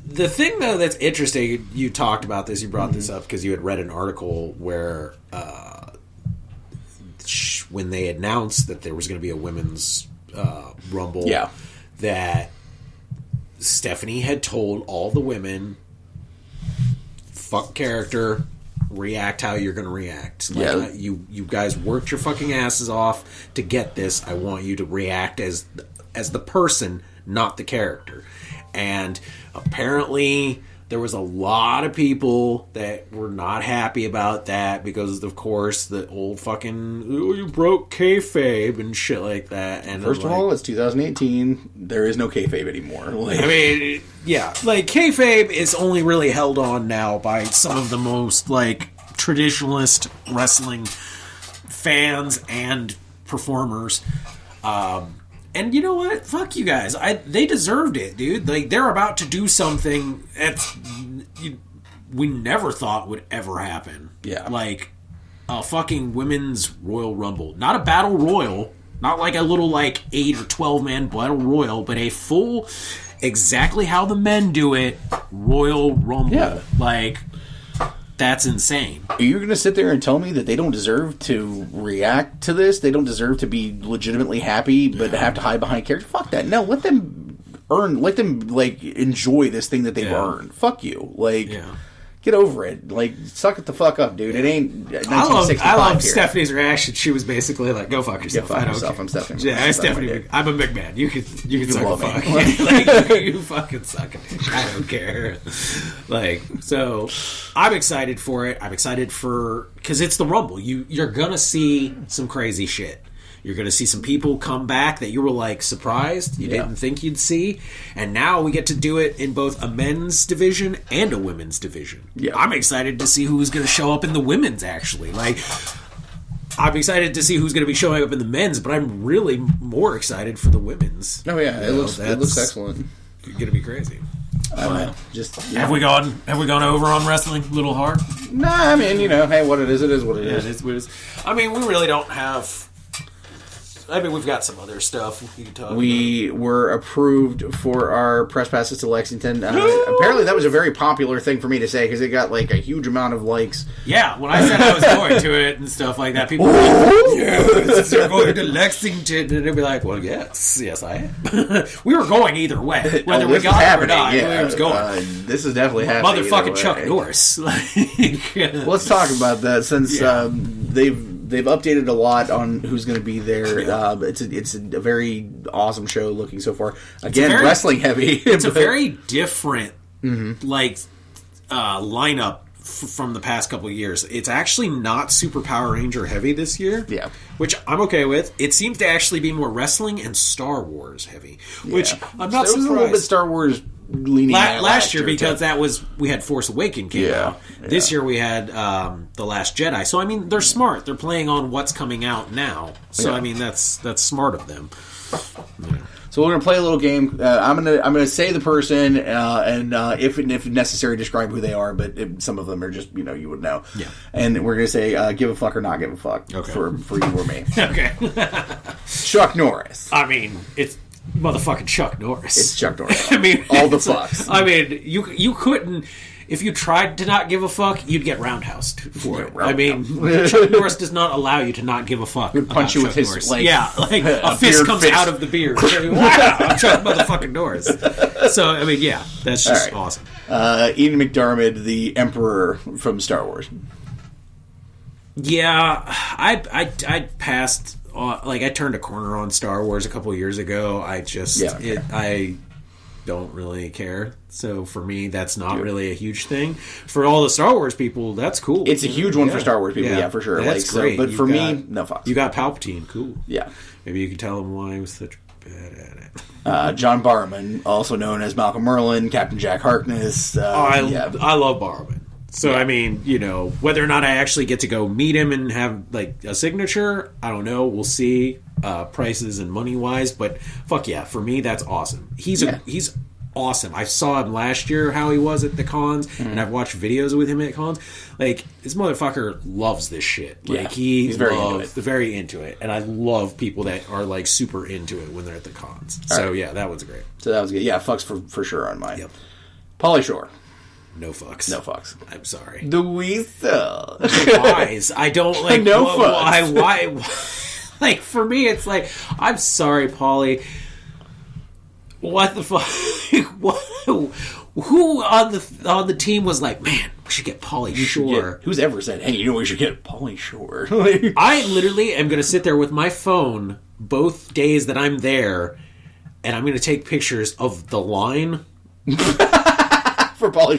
The thing, though, that's interesting, you talked about this, you brought this up because you had read an article where when they announced that there was going to be a women's Rumble, that Stephanie had told all the women, fuck character, react how you're going to react. Like, you guys worked your fucking asses off to get this. I want you to react as the person, not the character. And apparently there was a lot of people that were not happy about that because, of course, the old fucking, you broke kayfabe and shit like that. And first of all, it's 2018. There is no kayfabe anymore. I mean, yeah. Like, kayfabe is only really held on now by some of the most, like, traditionalist wrestling fans and performers. And you know what? Fuck you guys. They deserved it, dude. Like, they're about to do something we never thought would ever happen. Yeah. Like, a fucking women's Royal Rumble. Not a battle royal. Not like a little, 8 or 12 man battle royal, but a full, exactly how the men do it, Royal Rumble. Yeah. Like, that's insane. Are you going to sit there and tell me that they don't deserve to react to this? They don't deserve to be legitimately happy, but have to hide behind character? Fuck that. No, let them earn, enjoy this thing that they've earned. Fuck you. Get over it. Suck it the fuck up, dude. It ain't 1965 I love here. Stephanie's reaction. She was basically like, go fuck yourself. Yeah, fuck yourself. I'm Stephanie. Yeah, Stephanie. I'm a McMahon. You can suck a fuck. You fucking suck it. I don't care. So I'm excited for it. I'm excited because it's the Rumble. You're gonna see some crazy shit. You're going to see some people come back that you were, surprised you didn't think you'd see. And now we get to do it in both a men's division and a women's division. Yeah. I'm excited to see who's going to show up in the women's, actually. I'm excited to see who's going to be showing up in the men's, but I'm really more excited for the women's. Oh, yeah. It looks excellent. It's going to be crazy. I don't know. Have we gone over on wrestling a little hard? Nah, I mean, hey, what it is what it is. Yeah, it is what it is. I mean, we really don't have we've got some other stuff we can talk about. We were approved for our press passes to Lexington. Apparently, that was a very popular thing for me to say because it got like a huge amount of likes. Yeah, when I said I was going to it and stuff like that, people were like, "Yes, you're going to Lexington," and they'd be like, "Well, yes, I am." We were going either way, whether we got it or not. Yeah, we was going. This is definitely happening. Motherfucking Chuck Norris. Let's talk about that since they've updated a lot on who's going to be there. Yeah. It's a very awesome show looking so far. Again, wrestling heavy. It's a very different lineup from the past couple of years. It's actually not super Power Ranger heavy this year. Yeah. Which I'm okay with. It seems to actually be more wrestling and Star Wars heavy. Which I'm not surprised. It was a little bit Star Wars leaning last year because we had Force Awakens came out. This year we had The Last Jedi. So I mean they're smart. They're playing on what's coming out now. So I mean that's smart of them. Yeah. So we're gonna play a little game. I'm gonna say the person and if necessary describe who they are. But some of them are just you would know. Yeah. And we're gonna say give a fuck or not give a fuck for you or me. Okay. Chuck Norris. I mean it's motherfucking Chuck Norris. It's Chuck Norris. I mean all the fucks. I mean you couldn't. If you tried to not give a fuck, you'd get roundhoused for it. I mean, Chuck Norris does not allow you to not give a fuck. He'd punch you with his Norris. like a fist comes out of the beard. Wow, I'm Chuck motherfucking Norris. So I mean, yeah, that's just awesome. Ian McDiarmid, the Emperor from Star Wars. Yeah, I passed. I turned a corner on Star Wars a couple of years ago. I don't really care. So for me, that's not really a huge thing. For all the Star Wars people, that's cool. It's a huge one for Star Wars people, yeah for sure. That's great. But for me, no fucks. You got Palpatine, cool. Yeah. Maybe you can tell him why he was such bad at it. John Barrowman, also known as Malcolm Merlin, Captain Jack Harkness. I love Barrowman. So, I mean, whether or not I actually get to go meet him and have, a signature, I don't know. We'll see prices and money-wise. But, fuck yeah, for me, that's awesome. He's awesome. I saw him last year, how he was at the cons, and I've watched videos with him at cons. This motherfucker loves this shit. He's very into it. And I love people that are, super into it when they're at the cons. That was great. So that was good. Yeah, fucks for sure on mine. Yep. Pauly Shore. No fucks. No fucks. I'm sorry. The Weasel. Whys. I don't like. No fucks. Why? For me, it's I'm sorry, Pauly. What the fuck? Who on the team was like, man, we should get Pauly Shore? Who's ever said, hey, we should get Pauly Shore? I literally am going to sit there with my phone both days that I'm there, and I'm going to take pictures of the line. For Pauly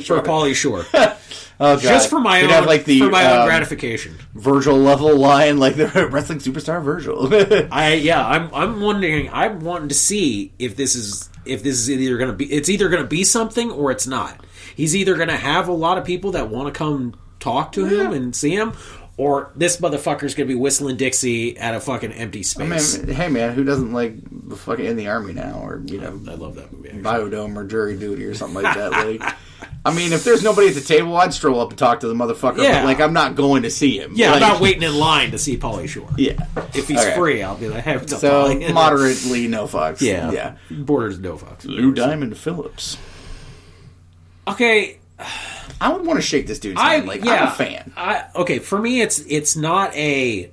Shore. Oh, God. Just for my own, own gratification. Virgil level line, like the wrestling superstar Virgil. I'm wondering. I'm wanting to see if this is either going to be. It's either going to be something or it's not. He's either going to have a lot of people that want to come talk to him and see him, or this motherfucker's going to be whistling Dixie at a fucking empty space. I mean, hey man, who doesn't like fucking In the Army now, or I love that movie. Actually. Biodome or Jury Duty or something like that. I mean, if there's nobody at the table, I'd stroll up and talk to the motherfucker. Yeah. But, I'm not going to see him. Yeah, I'm not waiting in line to see Pauly Shore. Yeah. If he's free, I'll be like, hey, what's up, So, Pauly? moderately no fucks. Yeah. Borders no fucks. Lou Diamond Phillips. Okay. I would want to shake this dude's hand. I'm a fan. For me, it's not a...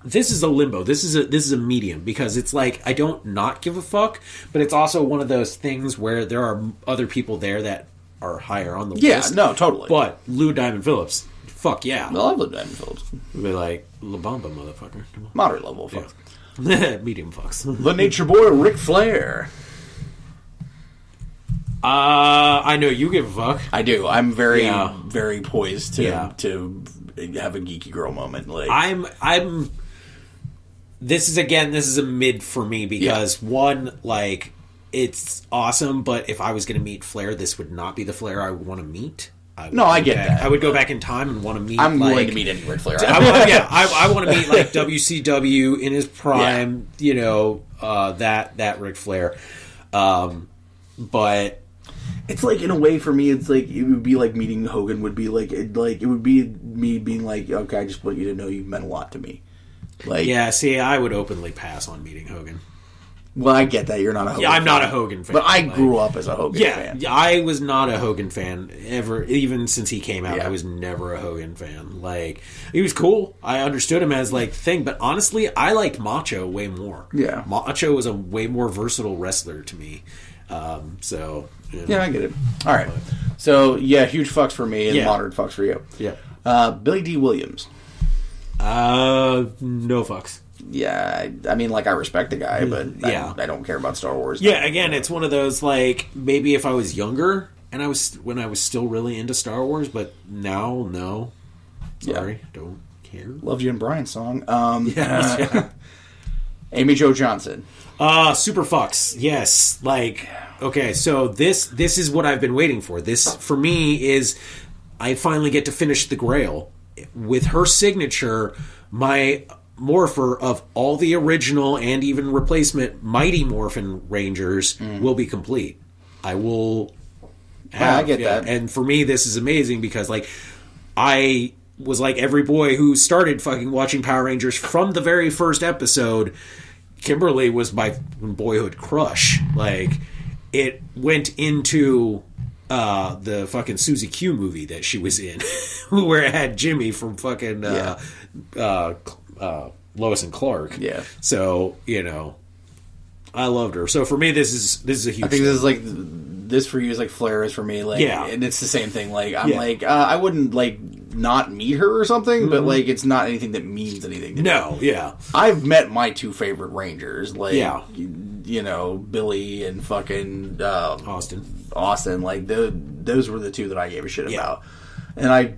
This is a limbo. This is a medium because it's I don't not give a fuck, but it's also one of those things where there are other people there that are higher on the list. Yeah, no, totally. But Lou Diamond Phillips, fuck yeah. I love Lou Diamond Phillips. We'd be like, La Bamba, motherfucker. Moderate level of fucks. Yeah. Medium fucks. The Nature Boy, Ric Flair. I know you give a fuck. I do. I'm very, very poised to have a geeky girl moment. I'm. This is a mid for me because one, it's awesome, but if I was going to meet Flair, this would not be the Flair I would want to meet. I get that. I would go back in time and want to meet. I'm willing to meet any Ric Flair. I want to meet WCW in his prime. That Ric Flair. But it's in a way for me, it's it would be like meeting Hogan would be it would be me being okay, I just want you to know you meant a lot to me. Like, yeah, see, I would openly pass on meeting Hogan. Well, I get that you're not a Hogan. Yeah, I'm fan, not a Hogan fan, but I grew up as a Hogan fan. Yeah, I was not a Hogan fan ever. Even since he came out, Yeah. I was never a Hogan fan. Like, he was cool. I understood him as like thing, but honestly, I liked Macho way more. Yeah. Macho was a way more versatile wrestler to me. So you know. Yeah, I get it. All right. So yeah, huge fucks for me and Yeah. moderate fucks for you. Yeah. Billy D. Williams. No fucks. Yeah, I mean, like, I respect the guy, but Yeah. I don't care about Star Wars. Yeah, again, it's one of those, like, maybe if I was younger and when I was still really into Star Wars, but now, no. Sorry, don't care. Loved You and Brian song. Yeah. Amy Jo Johnson. Super fucks. Yes. Like, okay, so this is what I've been waiting for. This, for me, is I finally get to finish the Grail. With her signature, my morpher of all the original and even replacement Mighty Morphin Rangers will be complete. I will have, I get that. And for me, this is amazing because, like, I was like every boy who started fucking watching Power Rangers from the very first episode. Kimberly was my boyhood crush. Like, it went into the fucking Susie Q movie that she was in, where it had Jimmy from fucking Lois and Clark. Yeah. So, you know, I loved her. So for me, this is a huge. I think this is like this for you is like Flair is for me. Like, Yeah. and it's the same thing. Like, I'm Yeah. like, I wouldn't like not meet her or something, but like, it's not anything that means anything to me. No, yeah. I've met my two favorite Rangers, like, Yeah. you know, Billy and fucking Austin. Like, those were the two that I gave a shit Yeah. about. And I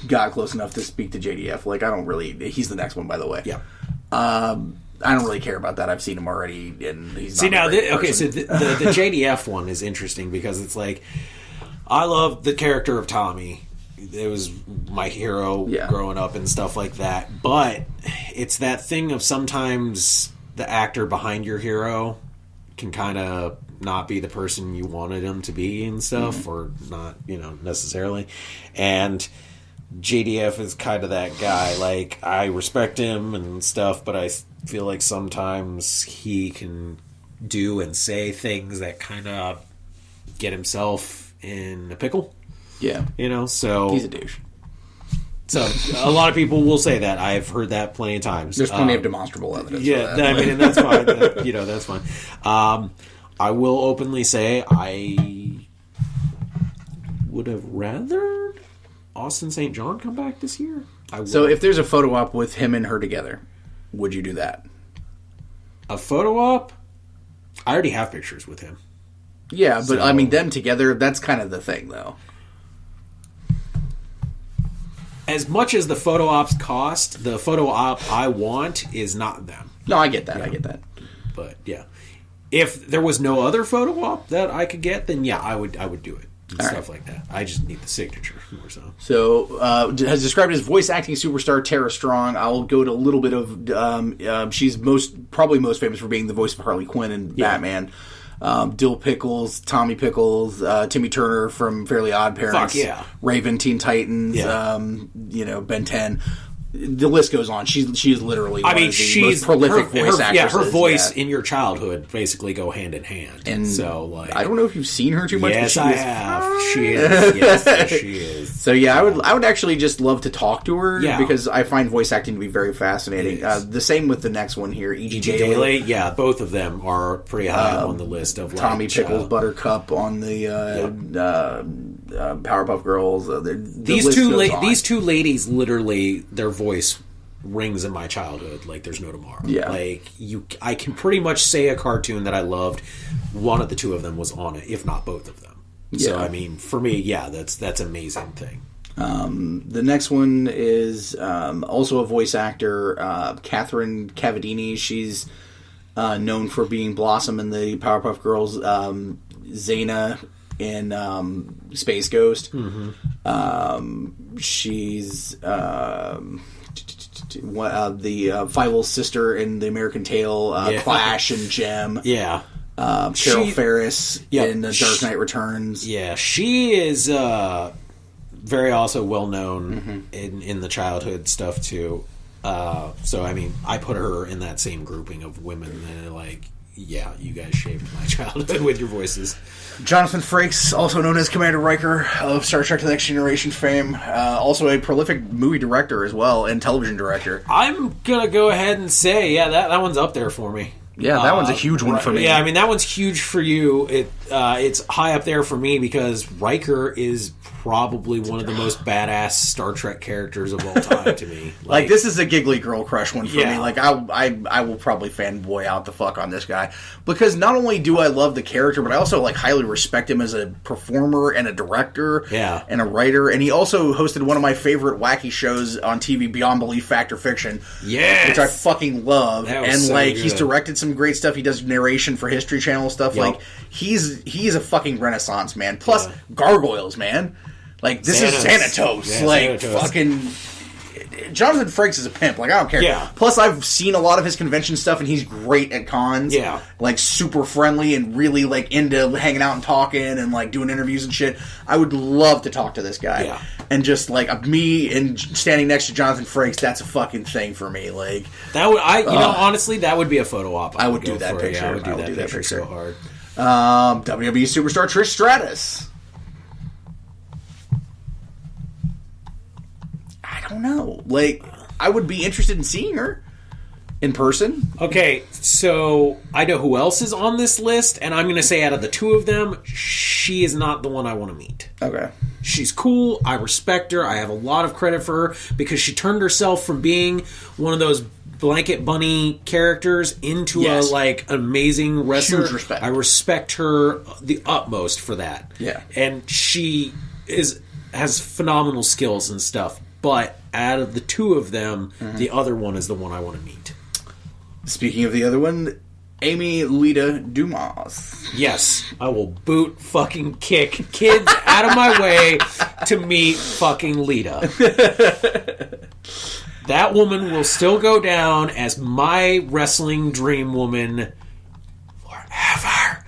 got close enough to speak to JDF. Like, I don't really... He's the next one, by the way. Yeah. I don't really care about that. I've seen him already, and he's See, not now, a great okay, so person. the JDF one is interesting because it's like, I love the character of Tommy. It was my hero growing up and stuff like that. But it's that thing of sometimes the actor behind your hero can kind of not be the person you wanted him to be and stuff, or not, you know, necessarily. And JDF is kind of that guy. Like, I respect him and stuff, but I feel like sometimes he can do and say things that kind of get himself in a pickle. Yeah. You know, so... He's a douche. So, a lot of people will say that. I've heard that plenty of times. There's plenty of demonstrable evidence Yeah, for that. I mean, and that's fine. That's fine. I will openly say I would have rather Austin St. John come back this year. So if there's a photo op with him and her together, would you do that? A photo op? I already have pictures with him. Yeah, but I mean, them together, that's kind of the thing, though. As much as the photo ops cost, the photo op I want is not them. No, I get that. Yeah. I get that. But yeah, if there was no other photo op that I could get, then yeah, I would do it and stuff like that. I just need the signature more so. So, has described as voice acting superstar Tara Strong. I'll go to a little bit of. She's probably most famous for being the voice of Harley Quinn in Batman. Dill Pickles, Tommy Pickles, Timmy Turner from Fairly Odd Parents. Fuck yeah. Raven, Teen Titans. Yeah. Ben 10. The list goes on. She is literally one of the most prolific voice actresses. Yeah, her voice in your childhood basically go hand in hand. And so, like, I don't know if you've seen her too much. Yes, but I have. She is. Yes, she is. So yeah, I would actually just love to talk to her because I find voice acting to be very fascinating. The same with the next one here, E.G. Daily. Yeah, both of them are pretty high on the list of like, Tommy Pickles, Buttercup on the Powerpuff Girls. These two ladies, literally, their voice rings in my childhood like there's no tomorrow. Yeah. Like, I can pretty much say a cartoon that I loved, one of the two of them was on it, if not both of them. So, I mean, for me, yeah, that's an amazing thing. The next one is also a voice actor, Catherine Cavadini. She's known for being Blossom in the Powerpuff Girls, Xena in Space Ghost. She's the Fievel's sister in the American Tale, Clash and Gem. Yeah. Carol Ferris in The Dark Knight Returns. Yeah, she is very also well known in the childhood stuff too. So, I mean, I put her in that same grouping of women that are like, yeah, you guys shaped my childhood with your voices. Jonathan Frakes, also known as Commander Riker of Star Trek The Next Generation fame, also a prolific movie director as well, and television director. I'm going to go ahead and say, yeah, that one's up there for me. Yeah, that one's a huge one for me. Yeah, I mean, that one's huge for you. It's high up there for me because Riker is probably one of the most badass Star Trek characters of all time to me. Like this is a giggly girl crush one for Yeah. me. Like, I will probably fanboy out the fuck on this guy. Because not only do I love the character, but I also, like, highly respect him as a performer and a director and a writer. And he also hosted one of my favorite wacky shows on TV, Beyond Belief, Fact or Fiction. Yes! Which I fucking love. That was And, so like, good. he's directed some great stuff. He does narration for History Channel stuff. Yep. Like, he's a fucking renaissance man. Plus, gargoyles, man. Like, this is Xanatos. Xanatos. Yeah, like, Xanatos. fucking... Jonathan Frakes is a pimp. Like, I don't care. Yeah. Plus, I've seen a lot of his convention stuff, and he's great at cons. Yeah. Like, super friendly and really, like, into hanging out and talking and, like, doing interviews and shit. I would love to talk to this guy. Yeah. And just, like, me and standing next to Jonathan Frakes, that's a fucking thing for me. Like... That would, honestly, that would be a photo op. I would do go that for. picture. Yeah, I would do that picture so hard. WWE superstar Trish Stratus. I don't know. Like, I would be interested in seeing her in person. Okay, so I know who else is on this list, and I'm going to say out of the two of them, she is not the one I want to meet. Okay. She's cool. I respect her. I have a lot of credit for her because she turned herself from being one of those blanket bunny characters into a, like, amazing wrestler. Huge respect. I respect her the utmost for that. Yeah. And she has phenomenal skills and stuff. But out of the two of them, the other one is the one I want to meet. Speaking of the other one, Amy Lita Dumas. Yes, I will boot fucking kick kids out of my way to meet fucking Lita. That woman will still go down as my wrestling dream woman forever.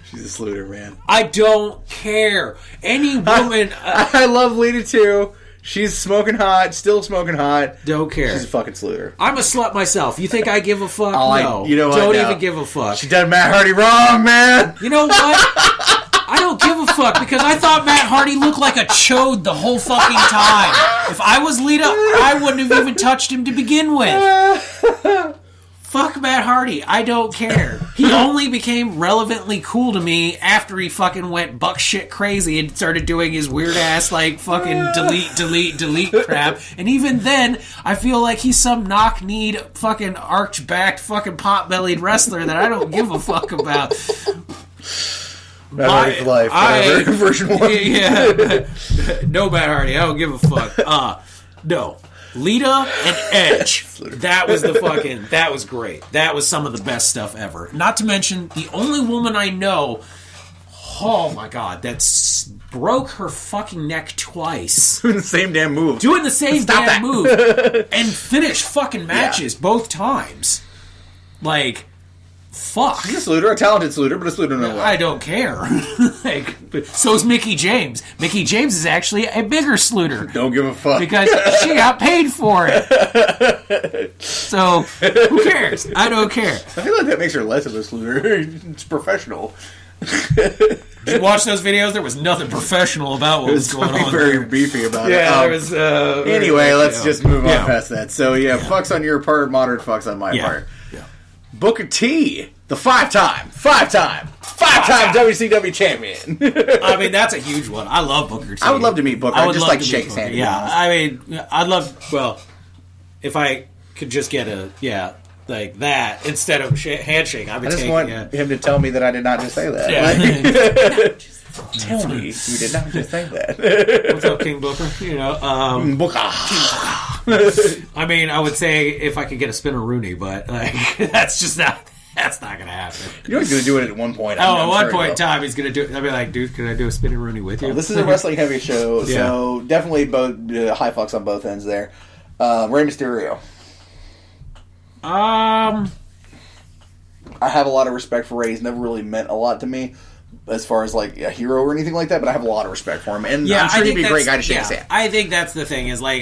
She's a sleuter, man. I don't care. Any woman... I love Lita, too. She's smoking hot, still smoking hot. Don't care. She's a fucking sleuter. I'm a slut myself. You think I give a fuck? No. You know what? Don't No. even give a fuck. She done Matt Hardy wrong, man. You know what? I don't give a fuck because I thought Matt Hardy looked like a chode the whole fucking time. If I was Lita, I wouldn't have even touched him to begin with. Fuck Matt Hardy. I don't care. He only became relevantly cool to me after he fucking went buck shit crazy and started doing his weird ass, like, fucking delete crap. And even then, I feel like he's some knock-kneed, fucking arch-backed, fucking pot-bellied wrestler that I don't give a fuck about. Matt Hardy for life. Version 1. Yeah. No Matt Hardy. I don't give a fuck. No. Lita and Edge. That was great. That was some of the best stuff ever. Not to mention, the only woman I know, oh my god, that broke her fucking neck twice. Doing the same damn move. Doing the same damn move. And finished fucking matches both times. Like, fuck. She's a sleuter, a talented sleuter, but a sleuter no way. I don't care. So's Mickey James. Mickey James is actually a bigger sleuter. Don't give a fuck. Because she got paid for it. So, who cares? I don't care. I feel like that makes her less of a sleuter. It's professional. Did you watch those videos? There was nothing professional about what was going on. Very there. beefy about it. Yeah, there was... anyway, let's just move on past that. So, fucks on your part, moderate fucks on my part. Yeah. Booker T, the five-time WCW champion. I mean, that's a huge one. I love Booker T. I would love to meet Booker. I'd just like to shake his hand. Yeah, I mean, I'd love... Well, if I could just get like that instead of handshake, I would take... I just want him to tell me that I did not just say that. Yeah. Tell me you did not just say that. What's up, King Booker? Booker. I mean, I would say if I could get a spinner Rooney, but like that's not going to happen. You know he's going to do it at one point. At one point in time, he's going to do it. I'll be like, dude, can I do a spinner Rooney with you? Well, this is a wrestling heavy show, so definitely both high fucks on both ends there. Rey Mysterio. I have a lot of respect for Rey. He's never really meant a lot to me as far as like a hero or anything like that, but I have a lot of respect for him, and I'm sure he'd be a great guy to shake his hand. I think that's the thing is like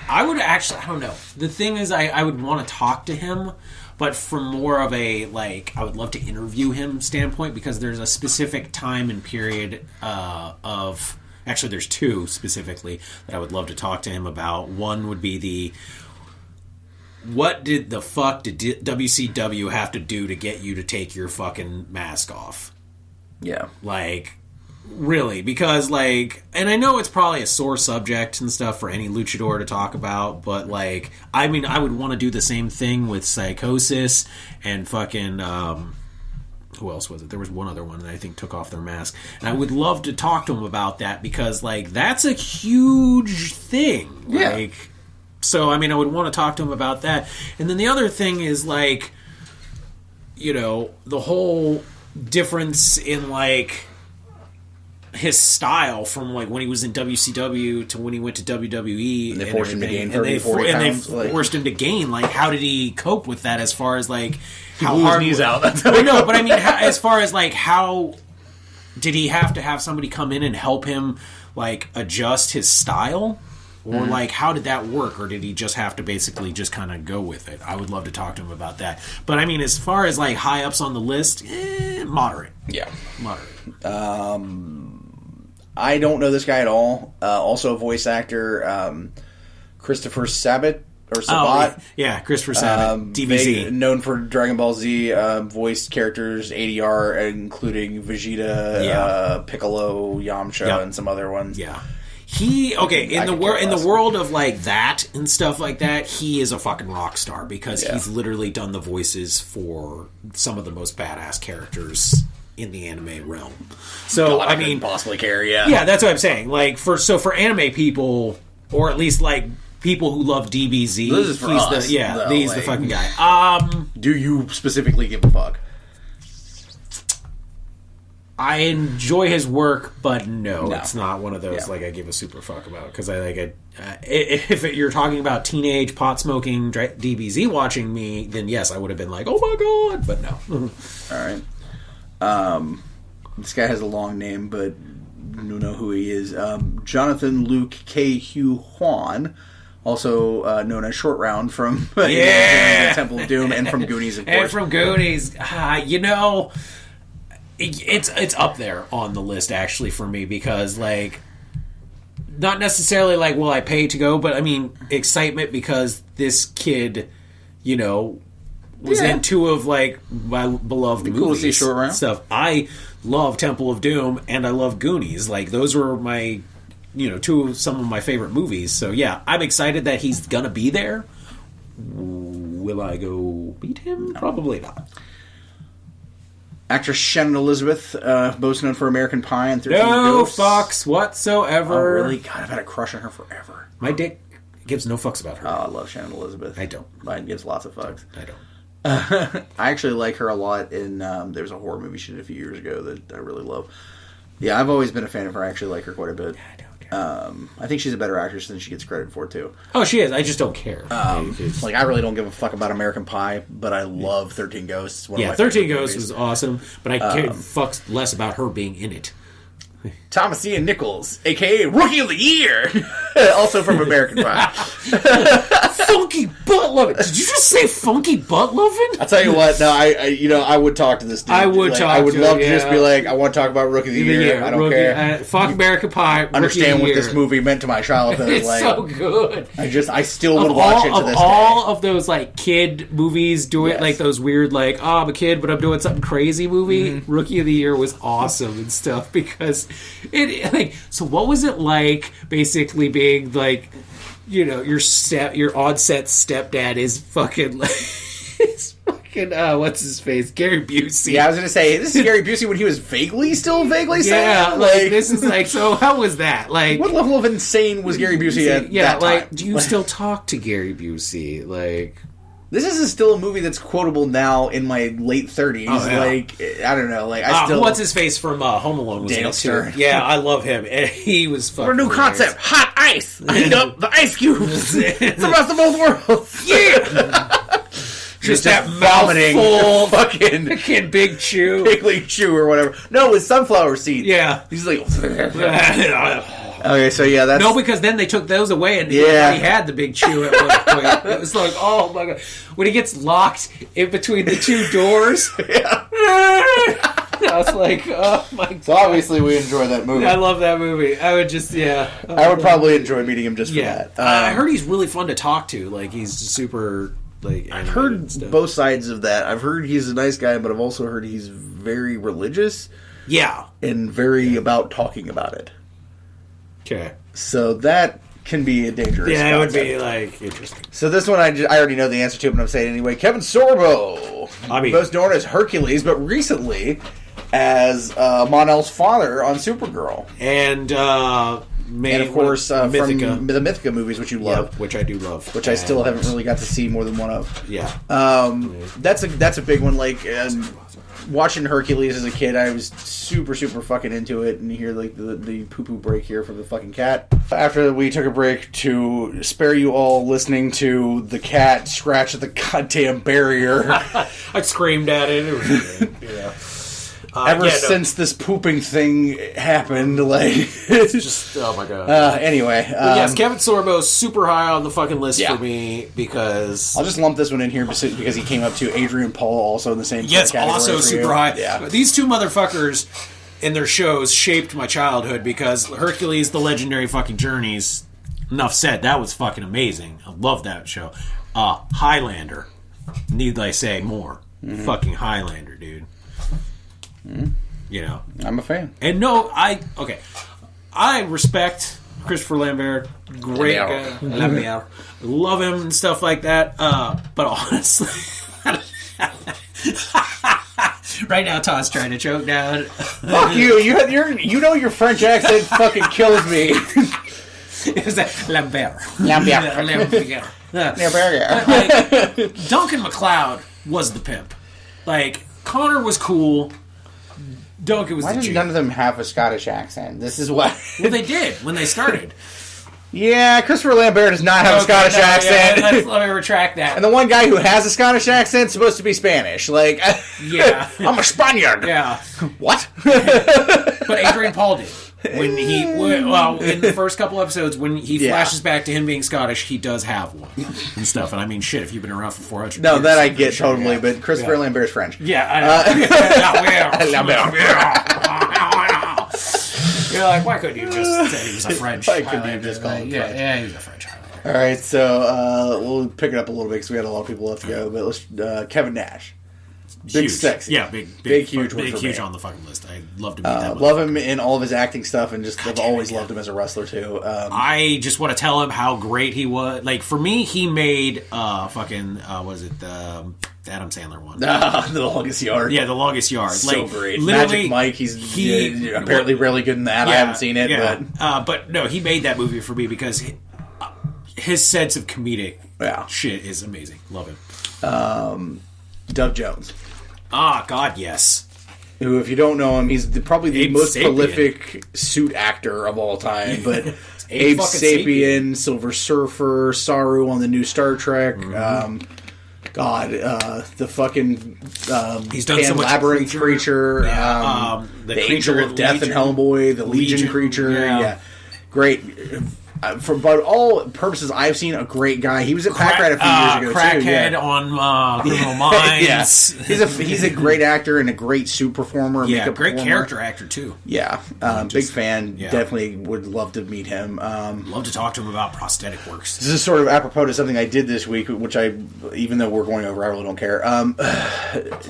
I would actually, I don't know. The thing is, I would want to talk to him, but from more of a, like, I would love to interview him standpoint, because there's a specific time and period of... Actually, there's two specifically that I would love to talk to him about. One would be what did the fuck did WCW have to do to get you to take your fucking mask off? Yeah. Like, really, because, like, and I know it's probably a sore subject and stuff for any luchador to talk about, but, like, I mean, I would want to do the same thing with Psychosis and fucking, who else was it? There was one other one that I think took off their mask. And I would love to talk to him about that, because, like, that's a huge thing. Yeah. Like, so, I mean, I would want to talk to him about that. And then the other thing is, like, you know, the whole difference in, like, his style from, like, when he was in WCW to when he went to WWE. And they forced him to gain 30, 40 pounds. And they forced him to gain. Like, how did he cope with that as far as, like, how blew hard... his knees out. I know, but I mean, as far as, like, how... Did he have to have somebody come in and help him, like, adjust his style? Or, like, how did that work? Or did he just have to basically just kind of go with it? I would love to talk to him about that. But, I mean, as far as, like, high-ups on the list, moderate. Yeah. Moderate. I don't know this guy at all. Also a voice actor, Christopher Sabat, or Sabat. Oh, yeah, Christopher Sabat, DBZ. Known for Dragon Ball Z, voiced characters, ADR, including Vegeta, Piccolo, Yamcha, and some other ones. Yeah. In the world of, like, that and stuff like that, he is a fucking rock star, because he's literally done the voices for some of the most badass characters in the anime realm. So, I mean, possibly care, yeah. Yeah, that's what I'm saying. Like, for anime people, or at least, like, people who love DBZ, this is for he's us, he's the fucking guy. Do you specifically give a fuck? I enjoy his work, but no, it's not one of those like I give a super fuck about, because I like it. If you're talking about teenage pot smoking DBZ watching me, then yes, I would have been like, oh my god, but no. All right. This guy has a long name, but you know who he is. Jonathan Luke K. Hugh Hwan, also known as Short Round from Temple of Doom, and from Goonies, of course. And from Goonies, you know. It's up there on the list, actually, for me, because, like, not necessarily like, will I pay to go, but, I mean, excitement, because this kid, you know, was in two of, like, my beloved movies. Cool to see Short Round stuff. I love Temple of Doom, and I love Goonies. Like, those were my, you know, some of my favorite movies. So, yeah, I'm excited that he's gonna be there. Will I go beat him? No. Probably not. Actress Shannon Elizabeth, most known for American Pie and 13 No Ghosts. fucks whatsoever. Oh, really? God, I've had a crush on her forever. My dick gives no fucks about her. Oh, I love Shannon Elizabeth. I don't. Mine gives lots of fucks. I don't. I actually like her a lot in, there's a horror movie she did a few years ago that I really love. Yeah, I've always been a fan of her. I actually like her quite a bit. I don't care. I think she's a better actress than she gets credit for, too. Oh, she is. I just don't care. Like, I really don't give a fuck about American Pie, but I love 13 Ghosts. Yeah, 13 Ghosts was awesome, but I cared fucks less about her being in it. Thomas Ian Nichols, a.k.a. Rookie of the Year, also from American Pie. Funky butt loving. Did you just say funky butt loving? I'll tell you what. No, I would talk to this dude. I would talk. I would to love him, to just be like, I want to talk about Rookie of the Year. I don't care. Fuck American Pie. Understand what this movie meant to my childhood. It's like, so good. I still would watch it to this day. All of those like kid movies, do it like those weird like, oh, I'm a kid, but I'm doing something crazy movie. Mm-hmm. Rookie of the Year was awesome and stuff, because it like. So what was it like, basically being like, you know, your on-set stepdad is fucking like, is fucking what's his face, Gary Busey. Yeah, I was gonna say, this is Gary Busey when he was vaguely sane. Yeah, like this is like, so how was that? Like, what level of insane was Gary Busey at that time? Do you still talk to Gary Busey? Like, this is still a movie that's quotable now in my late 30s. Oh, yeah. Like, I don't know. Like, I still. What's his face from Home Alone was Daniel Stern. Yeah, I love him. And he was fucking. What a new concept! Hot ice. Heat up the ice cubes. It's the best of both worlds. Yeah. just that mouthful, fucking Big Chew, Big League Chew or whatever. No, it's sunflower seeds. Yeah, he's like. Okay, so yeah, that's... No, because then they took those away and he had the big chew at one point. It was like, oh my god. When he gets locked in between the two doors. Yeah. I was like, oh my god. So obviously we enjoy that movie. I love that movie. I would just, I would probably enjoy meeting him just for that. I heard he's really fun to talk to. Like, he's super, like... I've heard both sides of that. I've heard he's a nice guy, but I've also heard he's very religious. Yeah. And very about talking about it. Okay. So that can be a dangerous concept. It would be, like, interesting. So this one, I already know the answer to, but I'm saying it anyway. Kevin Sorbo. Most known as Hercules, but recently as Mon-El's father on Supergirl. And of course, from the Mythica movies, which you love. Yep, which I do love. Which I still haven't really got to see more than one of. Yeah. That's a big one. Like, watching Hercules as a kid, I was super, super fucking into it. And you hear, like, the poo-poo break here from the fucking cat. After we took a break to spare you all listening to the cat scratch at the goddamn barrier. I screamed at it. It was good. Yeah. Since this pooping thing happened, like... it's just, oh my god. Anyway. Yes, Kevin Sorbo's super high on the fucking list for me, because... I'll just lump this one in here because he came up to Adrian Paul, also in the same category. Yes, also super high. Yeah. These two motherfuckers in their shows shaped my childhood, because Hercules, The Legendary Fucking Journeys, enough said, that was fucking amazing. I love that show. Highlander, need I say more. Mm-hmm. Fucking Highlander, dude. You know, I'm a fan. And I respect Christopher Lambert, great guy, love him and stuff like that. But honestly, right now Todd's trying to choke down. Fuck you! You know your French accent fucking kills me. Is that Lambert? Duncan MacLeod was the pimp. Like, Connor was cool. Duncan was Why the did G. None of them have a Scottish accent? This is why. Well, they did when they started. Yeah, Christopher Lambert does not have a Scottish accent. Yeah, let me retract that. And the one guy who has a Scottish accent is supposed to be Spanish. Like, yeah, I'm a Spaniard. Yeah. What? But Adrian Paul did. When he, in the first couple episodes, when he flashes back to him being Scottish, he does have one and stuff. And I mean, shit, if you've been around for 400 years. No, that I get totally, but Christopher Lambert's French. Yeah, I know. You're like, why couldn't you just say he was a French Highlander? Yeah, he's a French Highlander. All right, so we'll pick it up a little bit because we got a lot of people left to go. But let's Kevin Nash. Big huge. Sexy. Yeah, huge on the fucking list. I love to meet that. Love him in all of his acting stuff, and just I've always loved him as a wrestler too. I just want to tell him how great he was. Like, for me, he made Adam Sandler one? The Longest Yard. Yeah, The Longest Yard. So like, great. Magic Mike. He's apparently really good in that. I haven't seen it, but no, he made that movie for me because his sense of comedic shit is amazing. Love him. Doug Jones. Ah, God, yes. Who, if you don't know him, he's probably the most prolific suit actor of all time. But Abe Sapien, Silver Surfer, Saru on the new Star Trek. The fucking he's done so much Labyrinth creature. The Angel of Death in Hellboy. The Legion creature. Yeah. Great. For all purposes, I've seen a great guy. He was at Packrat a few years ago, Crackhead on Criminal Minds. He's a great actor and a great suit performer. Yeah, great character actor, too. Yeah, big fan. Yeah. Definitely would love to meet him. Love to talk to him about prosthetic works. This is sort of apropos to something I did this week, which even though we're going over, I really don't care.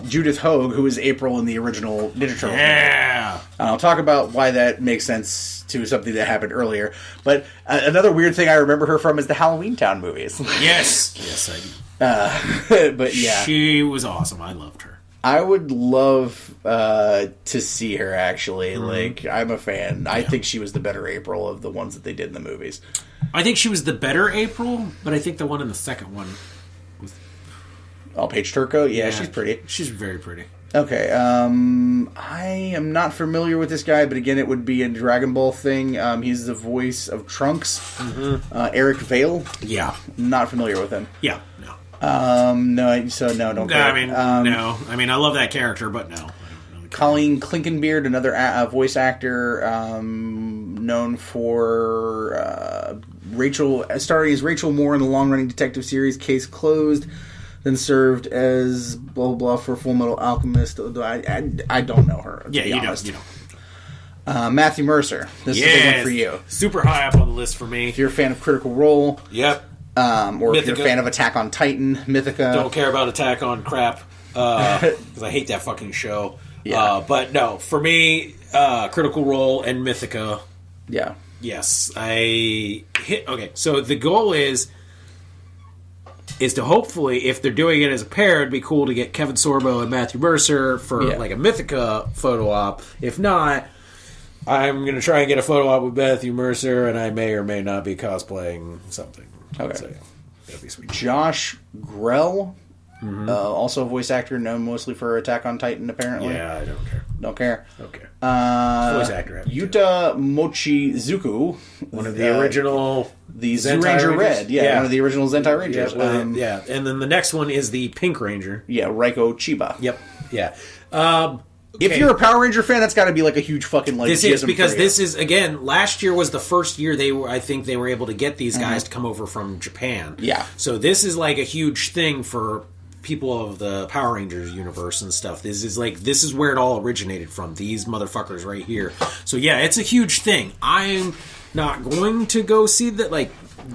Judith Hoag, who is April in the original Ninja Turtles. Yeah. I'll talk about why that makes sense to something that happened earlier. But another weird thing I remember her from is the Halloween Town movies. Yes, I do. But yeah. She was awesome. I loved her. I would love to see her, actually. Mm-hmm. Like, I'm a fan. Yeah. I think she was the better April of the ones that they did in the movies. I think she was the better April, but I think the one in the second one was... Paige Turco? Yeah, she's pretty. She's very pretty. Okay, I am not familiar with this guy, but again, it would be a Dragon Ball thing. He's the voice of Trunks. Mm-hmm. Eric Vale. Yeah. Not familiar with him. Yeah, no. No, don't care. I mean, no. I mean, I love that character, but no. really care. Colleen Klinkenbeard, another voice actor known for starring as Rachel Moore in the long-running detective series Case Closed, then served as blah, blah, blah for Full Metal Alchemist. I don't know her, to be honest. You don't. Matthew Mercer. This is a big one for you. Super high up on the list for me. If you're a fan of Critical Role. Yep. Or Mythica. if you're a fan of Attack on Titan, Mythica. Don't care about Attack on crap. Because I hate that fucking show. Yeah. But no, for me, Critical Role and Mythica. Yeah. Yes. Okay, so the goal is to hopefully, if they're doing it as a pair, it'd be cool to get Kevin Sorbo and Matthew Mercer for like a Mythica photo op. If not, I'm going to try and get a photo op with Matthew Mercer, and I may or may not be cosplaying something. Okay. So, yeah, that'd be sweet. Josh Grell, also a voice actor known mostly for Attack on Titan, apparently. Yeah, I don't care. Don't care. Okay. Voice actor. Yuta Mochizuku. One of the original... The Zoo Ranger Red. Yeah, one of the original Zentai Rangers. Yeah, and then the next one is the Pink Ranger. Yeah, Raiko Chiba. Yep. Yeah. If you're a Power Ranger fan, that's got to be like a huge fucking like. This is because this is again. Last year was the first year I think they were able to get these guys to come over from Japan. Yeah. So this is like a huge thing for people of the Power Rangers universe and stuff. This is where it all originated from. These motherfuckers right here. So yeah, it's a huge thing. I'm not going to go see that.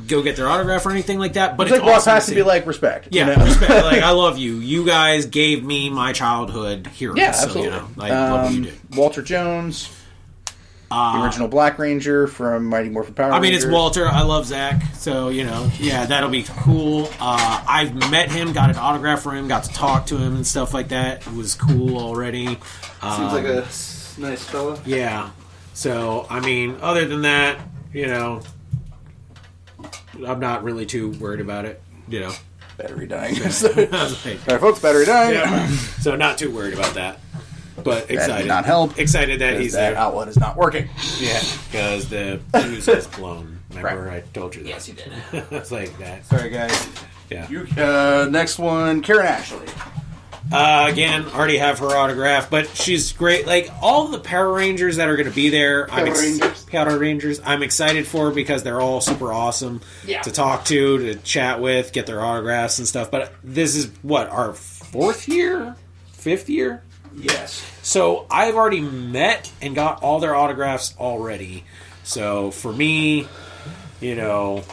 Go get their autograph or anything like that. But it's like awesome has to be like respect. Yeah, you know? respect. Like, I love you. You guys gave me my childhood heroes. Yeah, so, absolutely. I love what you did. Walter Jones, the original Black Ranger from Mighty Morphin Power Rangers. I mean, it's Walter. I love Zach. So, yeah, that'll be cool. I've met him, got an autograph for him, got to talk to him and stuff like that. It was cool already. Seems like a nice fella. Yeah. So, I mean, other than that, I'm not really too worried about it, Battery dying. Sorry, folks, battery dying. Yeah. So not too worried about that, but excited. That did not help. Excited that he's that there. outlet is not working. Yeah, because the fuse is blown. Remember, Right. I told you that. Yes, you did. It's like that. Sorry, guys. Yeah. Next one, Karen Ashley. Again, already have her autograph, but she's great. Like, all the Power Rangers that are going to be there, Power Rangers, I'm excited for because they're all super awesome to talk to chat with, get their autographs and stuff. But this is, our 5th year? Yes. So I've already met and got all their autographs already. So for me, I'm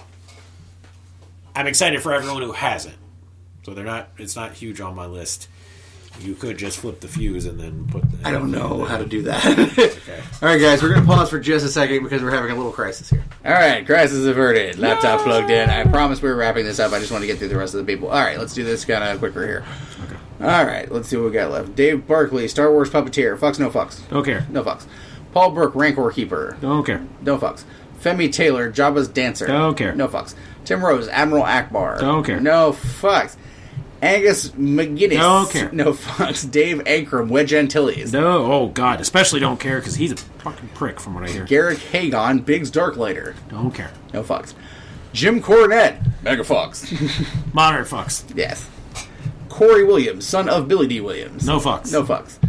excited for everyone who hasn't. So it's not huge on my list. You could just flip the fuse and then put the... I don't know how to do that. Okay. All right, guys, we're going to pause for just a second because we're having a little crisis here. All right, crisis averted. Laptop plugged in. I promised we were wrapping this up. I just want to get through the rest of the people. All right, let's do this kind of quicker here. Okay. All right, let's see what we got left. Dave Barkley, Star Wars Puppeteer. Fucks, no fucks. Don't care. No fucks. Paul Brook, Rancor Keeper. Don't care. No fucks. Femi Taylor, Jabba's Dancer. Don't care. No fucks. Tim Rose, Admiral Akbar. Don't care. No fucks. Angus McGinnis. Don't care. No fucks. Dave Ankrum, Wedge Antilles. No, oh god, especially don't care because he's a fucking prick from what I hear. Garrick Hagon, Biggs Darklighter. Don't care. No fucks. Jim Cornette, Mega fucks. Moderate fucks. Yes. Corey Williams, son of Billy D. Williams. No fucks. No fucks.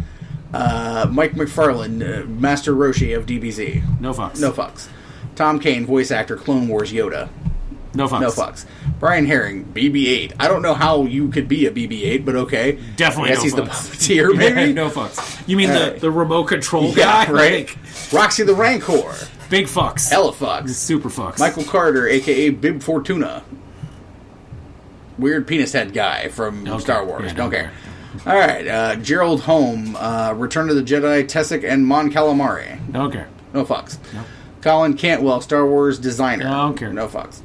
Mike McFarlane, Master Roshi of DBZ. No fucks. No fucks. Tom Kane, voice actor, Clone Wars Yoda. No fucks. No fucks. Brian Herring, BB-8. I don't know how you could be a BB-8, but okay. Definitely I guess no he's fucks. the puppeteer, maybe? Yeah, no fucks. You mean the remote control Yeah, guy? right? Like, Roxy the Rancor. big fucks. Hella fucks. Super fucks. Michael Carter, a.k.a. Bib Fortuna. Weird penis head guy from Star Wars. Yeah, don't care. All right. Gerald Holm, Return of the Jedi, Tessic, and Mon Calamari. Don't care. No fucks. No. Colin Cantwell, Star Wars designer. Don't care. No fucks.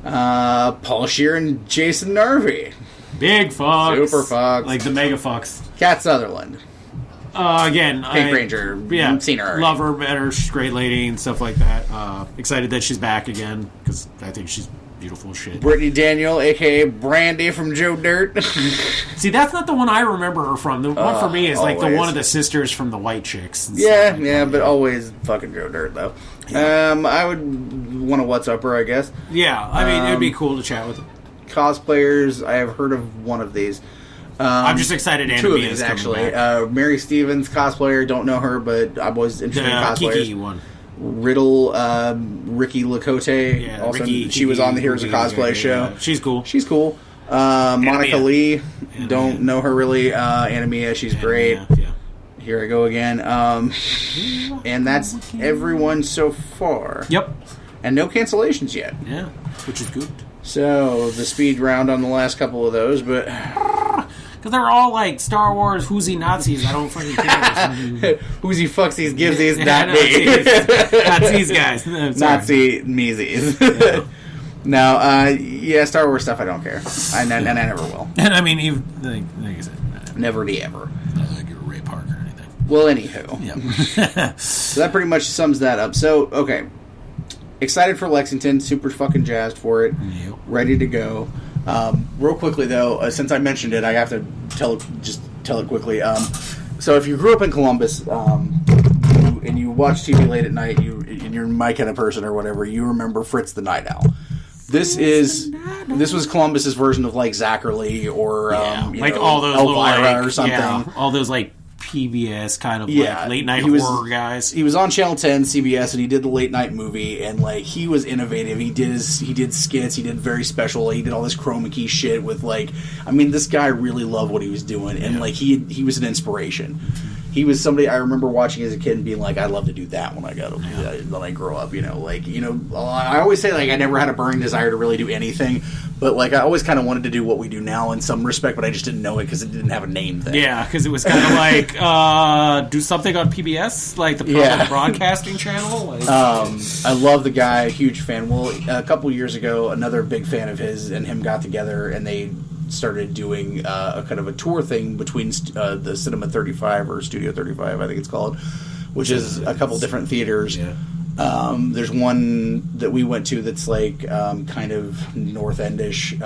Paul Scheer and Jason Narvey. Big fucks. Super fucks. Like the mega fucks. Kat Sutherland. Again, Pink Ranger. Yeah, Seen her already. love her, met her, she's a great lady and stuff like that. Excited that she's back again because I think she's beautiful as shit. Brittany Daniel, a.k.a. Brandy from Joe Dirt. See, that's not the one I remember her from. The one for me is like the always. one of the sisters from the White Chicks. And Yeah, stuff like yeah, that. but always fucking Joe Dirt, though. Yeah. I would want to what's up her, I guess. Yeah, I mean, it'd be cool to chat with her. Cosplayers, I have heard of one of these. I'm just excited. Two of these actually. Mary Stevens cosplayer, don't know her, but I was interested in cosplayers. Kiki one. Riddle, Ricky Lacote. Yeah, also, Ricky, she was on the Heroes of Cosplay show. Yeah. She's cool. She's cool. Monica Lee, don't know her really. Animia, she's great. Yeah. Here I go again. And that's everyone so far. Yep. And no cancellations yet. Yeah, which is good. So, the speed round on the last couple of those, but... Because they're all like Star Wars whoozy Nazis. I don't fucking care. Whoozy fucksies, givesies, not me. Nazis guys. No, Nazi meesies. Yeah. No, Star Wars stuff I don't care. And I never will. And I mean, even, like I said, never de ever. Not like you're Ray Park or anything. Well, anywho. Yeah. So that pretty much sums that up. So, okay. Excited for Lexington. Super fucking jazzed for it. Yep. Ready to go. Real quickly, though, since I mentioned it, I have to tell it quickly. So if you grew up in Columbus and you watch TV late at night, and you're my kind of person or whatever, you remember Fritz the Night Owl. This was Columbus's version of like Zachary or like all those Elvira like, or something. Yeah, all those like PBS kind of like late night horror guys. He was on Channel 10 CBS and he did the late night movie and like he was innovative. He did skits. He did very special. He did all this chroma key shit with like. I mean, this guy really loved what he was doing and like he was an inspiration. He was somebody I remember watching as a kid and being like, I'd love to do that when I grow up. I always say like I never had a burning desire to really do anything, but like I always kind of wanted to do what we do now in some respect, but I just didn't know it because it didn't have a name thing. Yeah, because it was kind of like do something on PBS, like the public broadcasting channel. Like, I love the guy, huge fan. Well, a couple years ago, another big fan of his and him got together and they started doing a kind of a tour thing between the Cinema 35 or Studio 35, I think it's called, which is a couple different theaters. Yeah. There's one that we went to that's like kind of North Endish,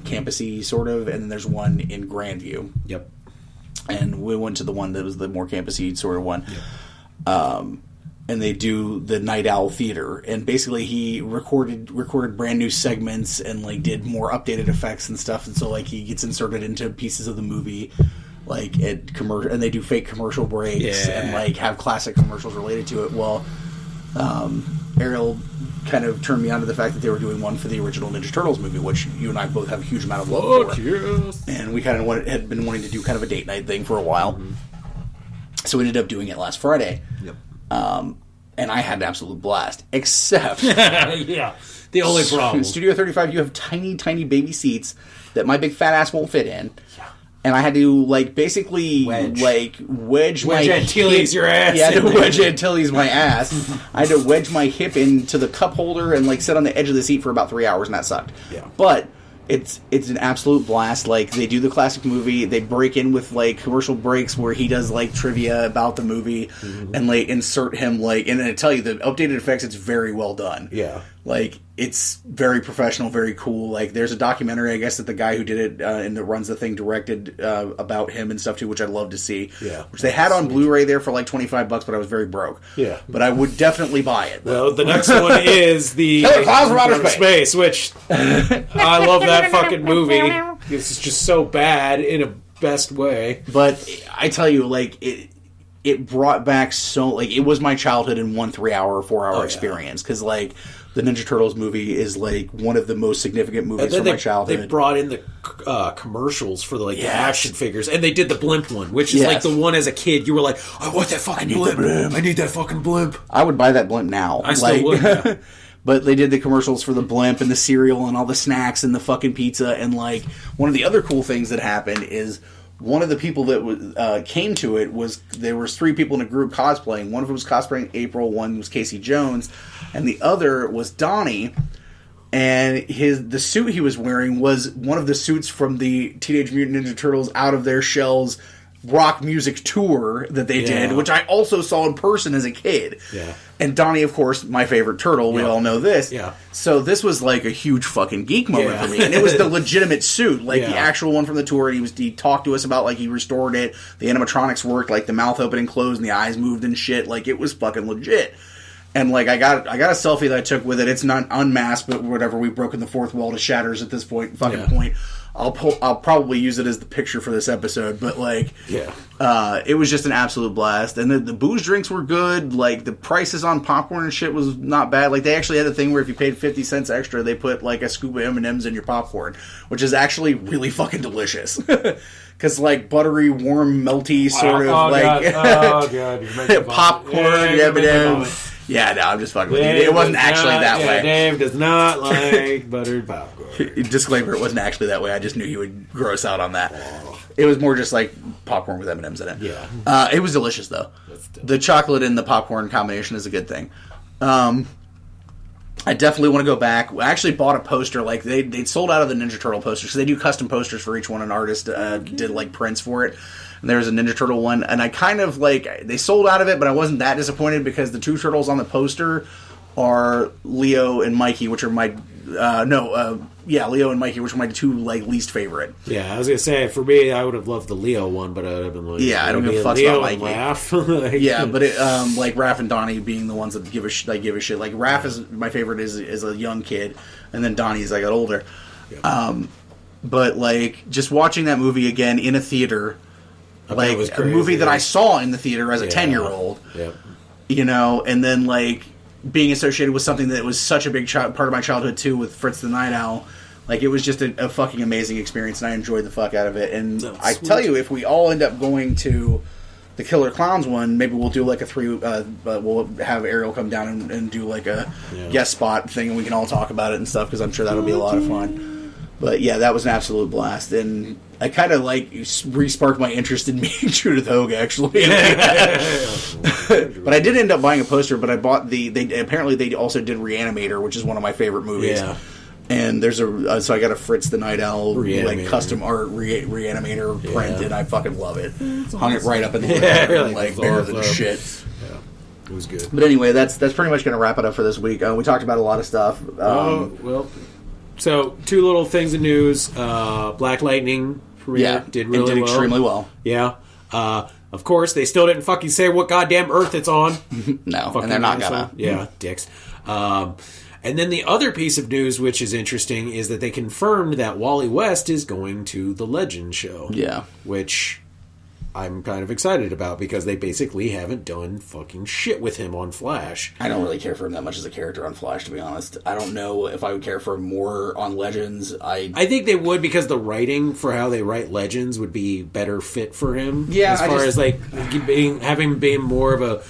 campusy sort of, and then there's one in Grandview. Yep. And we went to the one that was the more campusy sort of one. Yep. And they do the Night Owl Theater, and basically he recorded brand new segments and like did more updated effects and stuff, and so like he gets inserted into pieces of the movie, like at commercial, and they do fake commercial breaks and like have classic commercials related to it. Well, Ariel kind of turned me on to the fact that they were doing one for the original Ninja Turtles movie, which you and I both have a huge amount of love for. Yes. And we kind of had been wanting to do kind of a date night thing for a while, so we ended up doing it last Friday. Yep. And I had an absolute blast, except... the only problem. In Studio 35, you have tiny, tiny baby seats that my big fat ass won't fit in. Yeah. And I had to, like, basically, wedge my Antilles your ass. Yeah, I had to wedge Antilles my ass. I had to wedge my hip into the cup holder and, like, sit on the edge of the seat for about 3 hours, and that sucked. Yeah. But... It's an absolute blast. Like, they do the classic movie. They break in with, like, commercial breaks where he does, like, trivia about the movie and, like, insert him, like... And I tell you, the updated effects, it's very well done. Yeah. Like, it's very professional, very cool. Like, there's a documentary, I guess, that the guy who did it and that runs the thing directed about him and stuff, too, which I'd love to see. Yeah. Which they had on Blu-ray there for, like, $25, but I was very broke. Yeah. But I would definitely buy it. Well, the next one is the... Killer Clowns from Outer Space, which... I love that fucking movie. It's just so bad in a best way. But I tell you, like, it brought back so... Like, it was my childhood in 1 3-hour or 4-hour experience. Because, like... The Ninja Turtles movie is like one of the most significant movies from my childhood. They brought in the commercials for the action figures, and they did the blimp one, which is like the one as a kid you were like, I want that fucking blimp. I need that fucking blimp. I would buy that blimp now. I still would. Yeah. But they did the commercials for the blimp and the cereal and all the snacks and the fucking pizza, and like one of the other cool things that happened is. One of the people that came to it was there was 3 people in a group cosplaying. One of them was cosplaying April, one was Casey Jones, and the other was Donnie. And the suit he was wearing was one of the suits from the Teenage Mutant Ninja Turtles Out of Their Shells rock music tour that they did, which I also saw in person as a kid. Yeah. And Donnie, of course, my favorite turtle. We all know this. Yeah. So this was like a huge fucking geek moment for me. And it was the legitimate suit, like the actual one from the tour. He talked to us about like he restored it. The animatronics worked, like the mouth opened and closed and the eyes moved and shit. Like it was fucking legit. And like I got a selfie that I took with it. It's not unmasked, but whatever. We've broken the fourth wall to shatters at this point. Point. I'll probably use it as the picture for this episode. But like, it was just an absolute blast. And the booze drinks were good. Like the prices on popcorn and shit was not bad. Like they actually had a thing where if you paid 50 cents extra, they put like a scoop of M&Ms in your popcorn, which is actually really fucking delicious. Because like buttery, warm, melty sort of like popcorn M&Ms. Yeah, no, I'm just fucking with you. It wasn't actually that way. Dave does not like buttered popcorn. Disclaimer, it wasn't actually that way. I just knew he would gross out on that. It was more just like popcorn with M&Ms in it. Yeah. It was delicious, though. The chocolate and the popcorn combination is a good thing. I definitely want to go back. I actually bought a poster. Like they sold out of the Ninja Turtle posters. So they do custom posters for each one. An artist did like prints for it. And there was a Ninja Turtle one, and I kind of like they sold out of it, but I wasn't that disappointed because the two turtles on the poster are Leo and Mikey, which are my Leo and Mikey, which are my two like least favorite. Yeah, I was gonna say for me, I would have loved the Leo one, but I would have been like, I don't give a fuck about Mikey. Raph. But it, like Raph and Donnie being the ones that give a shit. Like Raph is my favorite is a young kid, and then Donnie's like an older. Yep. But like just watching that movie again in a theater. Like a movie that I saw in the theater as a 10-year-old, you know, and then like being associated with something that was such a big part of my childhood too, with Fritz the Night Owl. Like it was just a fucking amazing experience, and I enjoyed the fuck out of it. And I tell you, if we all end up going to the Killer Clowns one, maybe we'll do like we'll have Ariel come down and do like a guest spot thing, and we can all talk about it and stuff because I'm sure that'll be a lot of fun. But yeah, that was an absolute blast, and I kind of like re-sparked my interest in meeting Judith Hogue, actually. But I did end up buying a poster. But I bought apparently they also did Reanimator, which is one of my favorite movies. Yeah. And there's so I got a Fritz the Night Owl like custom art Reanimator print, and I fucking love it. Hung it right up in the living like bigger than shit. Yeah, it was good. But anyway, that's pretty much going to wrap it up for this week. We talked about a lot of stuff. So, two little things of news. Black Lightning premiere did extremely well. Yeah. Of course, they still didn't fucking say what goddamn Earth it's on. No, fucking and they're not gonna. Yeah, dicks. And then the other piece of news, which is interesting, is that they confirmed that Wally West is going to the Legend show. Yeah. Which I'm kind of excited about because they basically haven't done fucking shit with him on Flash. I don't really care for him that much as a character on Flash, to be honest. I don't know if I would care for him more on Legends. I think they would because the writing for how they write Legends would be better fit for him. Yeah, as far as like having been more of a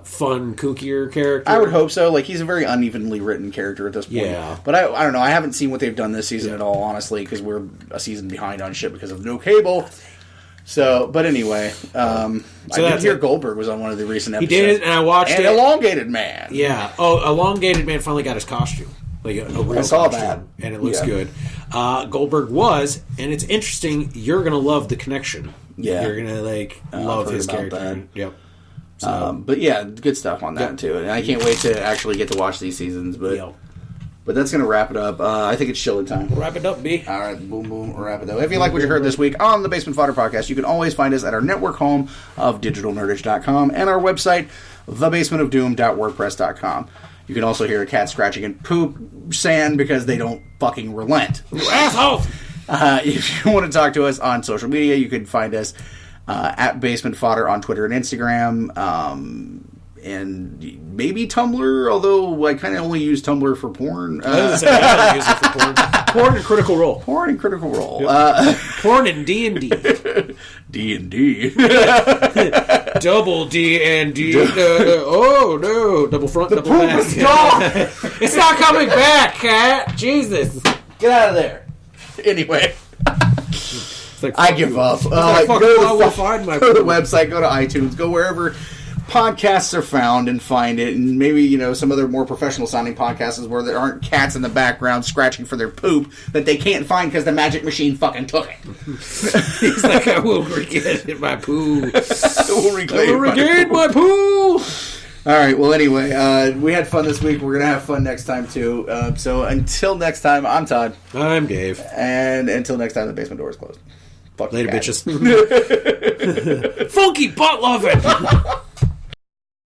fun, kookier character. I would hope so. Like he's a very unevenly written character at this point. Yeah, but I don't know. I haven't seen what they've done this season at all, honestly, because we're a season behind on shit because of no cable. So, but anyway, I did hear Goldberg was on one of the recent episodes. He did, and I watched it. Elongated Man. Yeah. Oh, Elongated Man finally got his costume. Like a real I saw costume, that. And it looks good. Goldberg was, and it's interesting, you're going to love the connection. Yeah. You're going to, love his character. That. Yep. So, but yeah, good stuff on that, too. And I can't wait to actually get to watch these seasons, but... But that's going to wrap it up. I think it's chilling time. We'll wrap it up, B. All right, boom, boom, wrap it up. If you like what you heard this week on the Basement Fodder Podcast, you can always find us at our network home of digitalnerdage.com and our website, thebasementofdoom.wordpress.com. You can also hear a cat scratching and poop sand because they don't fucking relent. You asshole! If you want to talk to us on social media, you can find us at Basement Fodder on Twitter and Instagram. And maybe Tumblr, although I kind of only use Tumblr for porn. I use it for porn. Porn and Critical Role. Porn and Critical Role. Yep. Porn and D&D. D&D. Double D&D. Oh, no. Double front, double back. It's not coming back, cat. Jesus. Get out of there. Anyway. Like, I give up. Go to the website, go to iTunes, go wherever podcasts are found and find it, and maybe some other more professional sounding podcasts where there aren't cats in the background scratching for their poop that they can't find because the magic machine fucking took it. He's like, I will regain my poo. I will regain my poo. All right, well, anyway, we had fun this week. We're going to have fun next time, too. So until next time, I'm Todd. I'm Dave. And until next time, the basement door is closed. Fuck later, bitches. Funky butt loving.